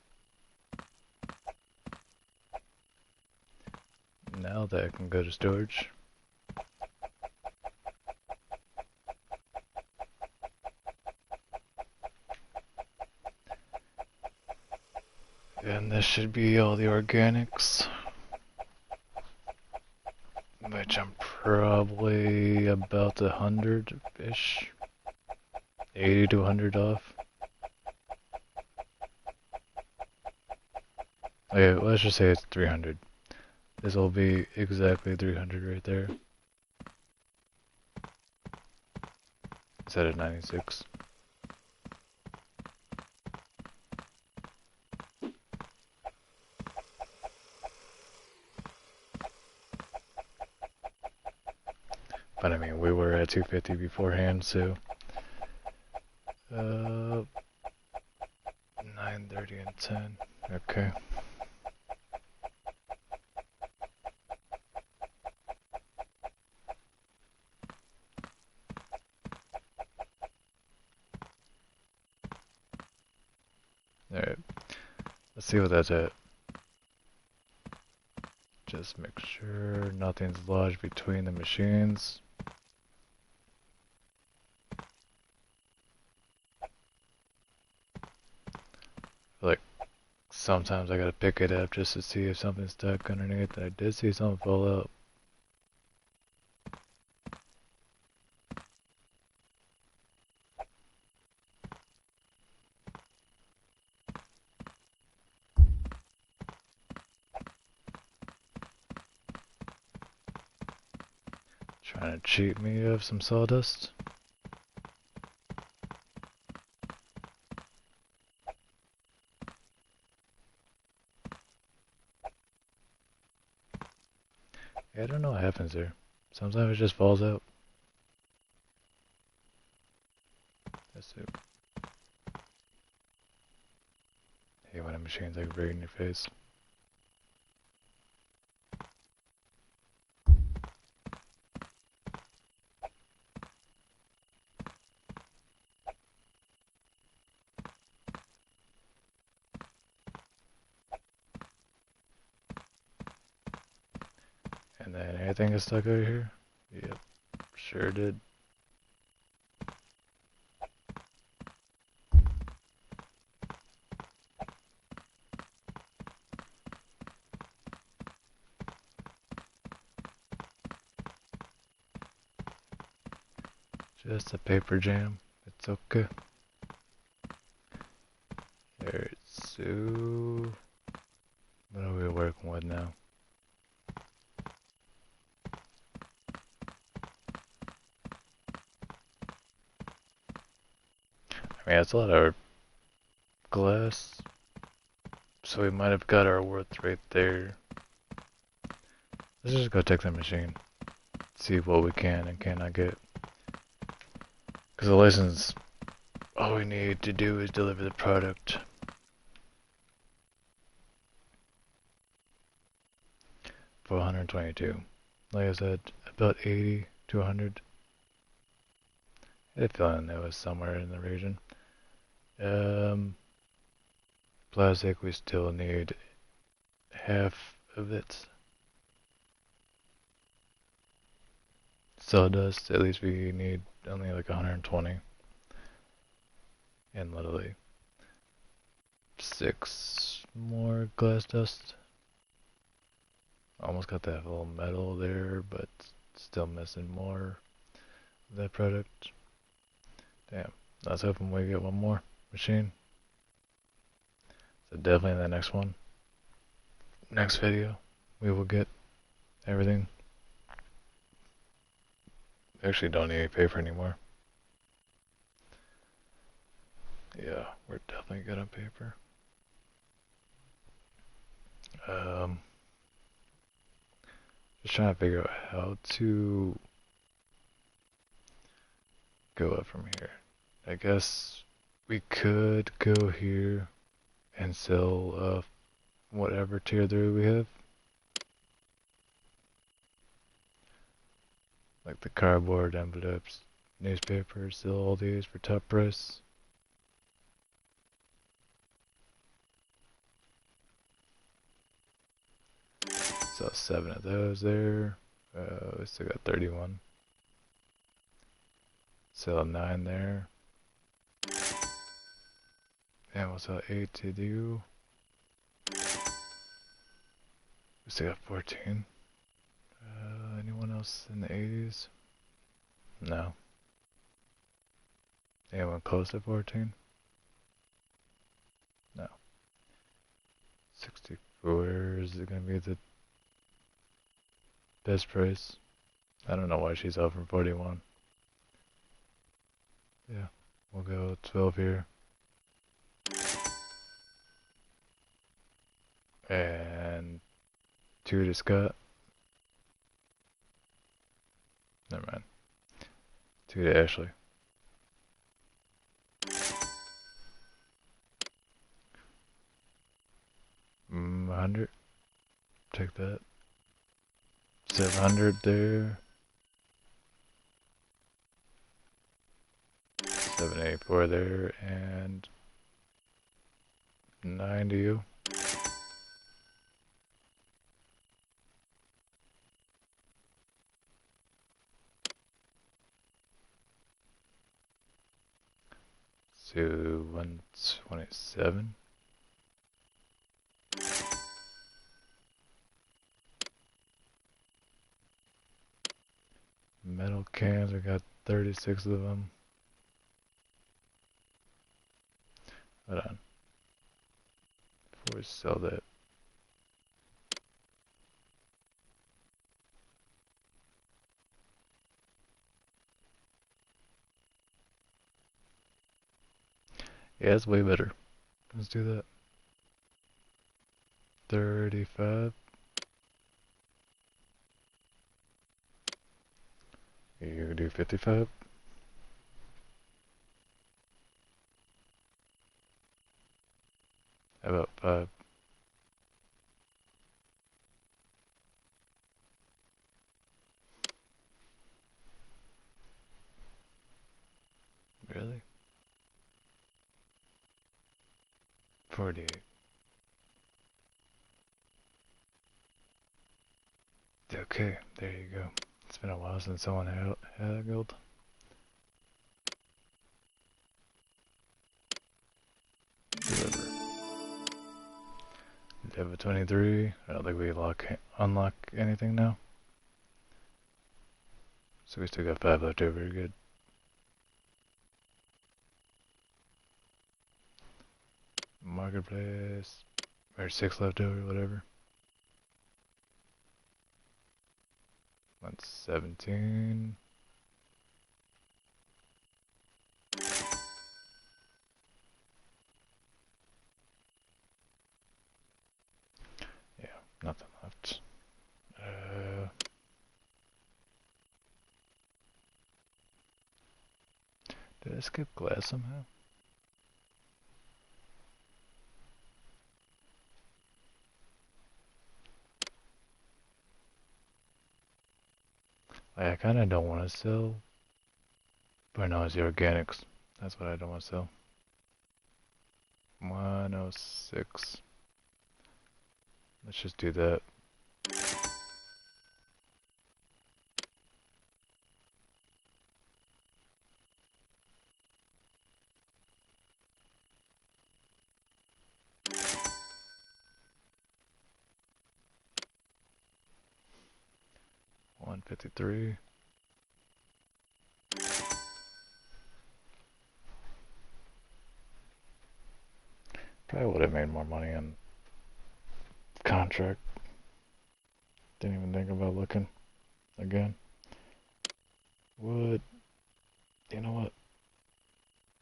Now that I can go to storage. And this should be all the organics. Which I'm probably about 100-ish. 80 to 100 off. Okay, let's just say it's 300. This will be exactly 300 right there. Instead of 96. But I mean, we were at 250 beforehand, so 930 and 10. Okay. Alright. Let's see what that's at. Just make sure nothing's lodged between the machines. Like, sometimes I gotta pick it up just to see if something's stuck underneath. I did see something fall out. Trying to cheat me of some sawdust. Yeah, I don't know what happens there. Sometimes it just falls out. That's it. Hey, when a machine's like right in your face. And then anything is stuck over here? Yep, sure did. Just a paper jam. It's okay. Alright, so what are we working with now? mean, it's a lot of glass, so we might have got our worth right there. Let's just go check the machine, see what we can and cannot get. Because the license, all we need to do is deliver the product. For 122. Like I said, about 80 to 100. I had a feeling it was somewhere in the region. Plastic, we still need half of it. Sawdust, at least we need only like 120. And literally 6 more glass dust. Almost got that little metal there, but still missing more of that product. Damn, I was hoping we get one more machine. So definitely in the next one. Next video, we will get everything. Actually don't need any paper anymore. Yeah, we're definitely good on paper. Just trying to figure out how to go up from here. I guess we could go here and sell whatever tier 3 we have. Like the cardboard, envelopes, newspapers, sell all these for top price. Sell 7 of those there. We still got 31. Sell 9 there. And we'll sell 8 to do. We still got 14. Anyone else in the 80s? No. Anyone close to 14? No. 64 is it gonna be the best price? I don't know why she's offering 41. Yeah, we'll go 12 here. And 2 to Scott. Never mind. 2 to Ashley. 100. Take that. 700 there. 784 there, and 9 to you. So 127. Metal cans, we got 36 of them. Hold on. Before we sell that. Yeah, it's way better. Let's do that. 35. You do 55. How about 5? Really? 48. Okay, there you go. It's been a while since someone had a gold. Deliver. Level 23. I don't think we unlock anything now. So we still got 5 left over. Good. Marketplace. Or 6 left over, whatever. 117. Nothing left. Did I skip glass somehow? I kinda don't want to sell, but no, it's the organics. That's what I don't want to sell. 106. Let's just do that. $153. Probably would have made more money on contract. Didn't even think about looking again. Would, you know what?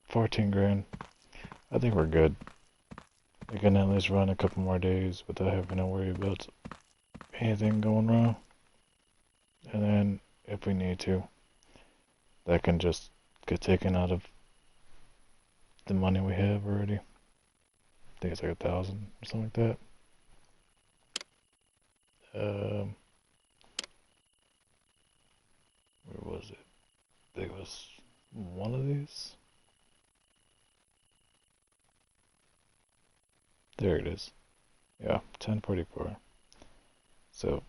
14 grand. I think we're good. We can at least run a couple more days without having to worry about anything going wrong. And then, if we need to, that can just get taken out of the money we have already. I think it's like 1,000 or something like that. Where was it? I think it was one of these. There it is. Yeah, 1044. So,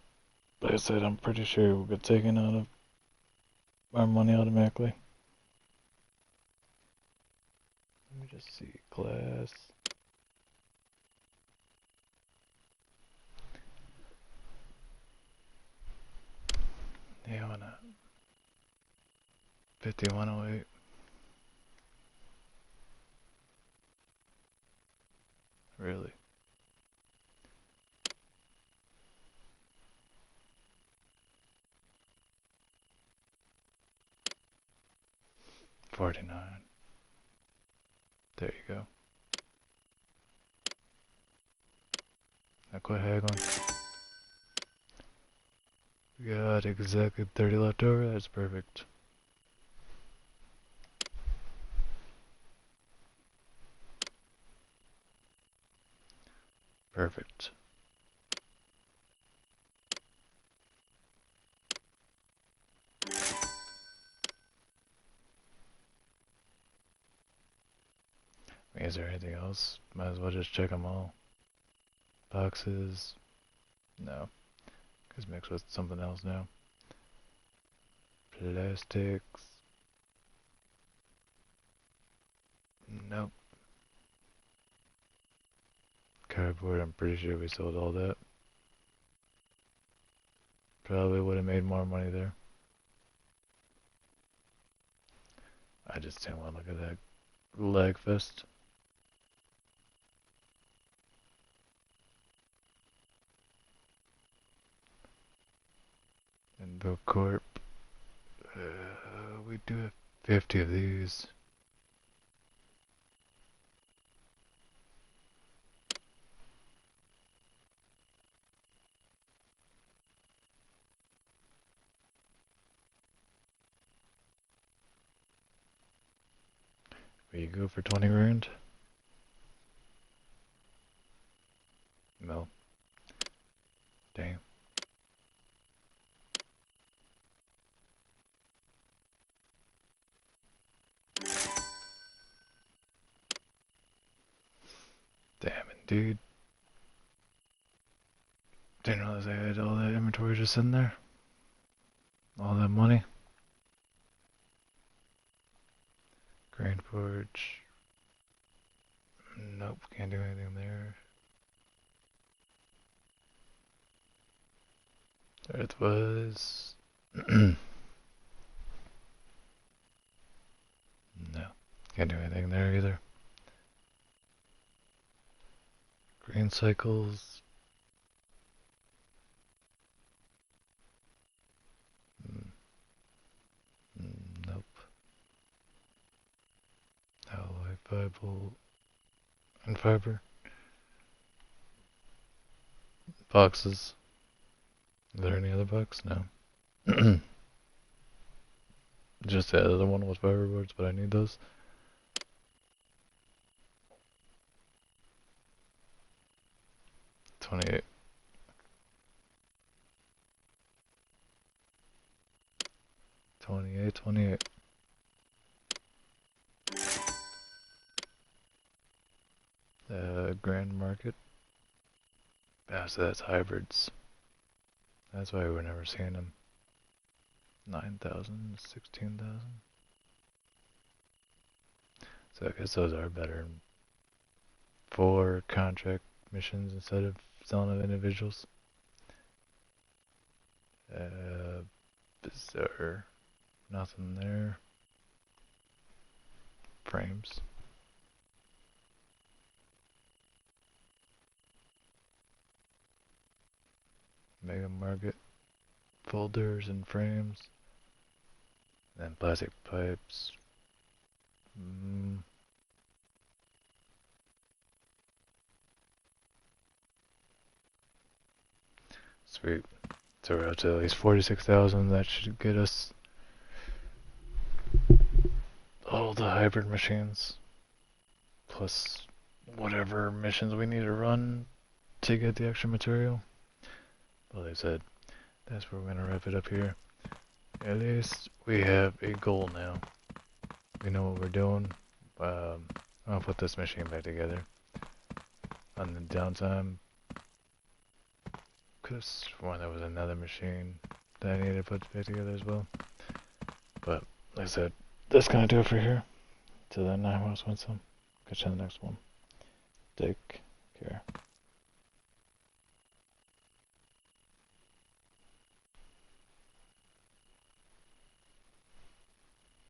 like I said, I'm pretty sure we'll get taken out of our money automatically. Let me just see. Glass. Yeah, why not? 5108. Really? $49. There you go. Now quit haggling. We got exactly 30 left over. That's perfect. Perfect. Is there anything else? Might as well just check them all. Boxes. No. Because mixed with something else now. Plastics. Nope. Cardboard, I'm pretty sure we sold all that. Probably would have made more money there. I just didn't want to look at that lag fest. And Bill Corp. We do have 50 of these. Will you go for 20 grand? No. Damn. Damn it, dude. Didn't realize I had all that inventory just in there. All that money. Grand Forge. Nope, can't do anything there. There it was. No, can't do anything there either. Green cycles. Nope. Alloy fiber and fiber. boxes. Is there any other box? No. Just the other one with fiberboards, but I need those. $28. 28, 28. Grand Market. Ah, so that's hybrids. That's why we're never seeing them. 9,000, 16,000. So I guess those are better for contract missions instead of selling to individuals. Is there nothing there? Frames. Mega Market. Folders and frames. And then plastic pipes. Sweet. So we're up to at least 46,000. That should get us all the hybrid machines. Plus whatever missions we need to run to get the extra material. Well, they said that's where we're going to wrap it up here. At least we have a goal now. We know what we're doing. I'll put this machine back together. On the downtime, because one, there was another machine that I needed to put back together as well. But like I said, that's gonna do it for here. Till then, I'm Winsome. Catch you in the next one. Take care.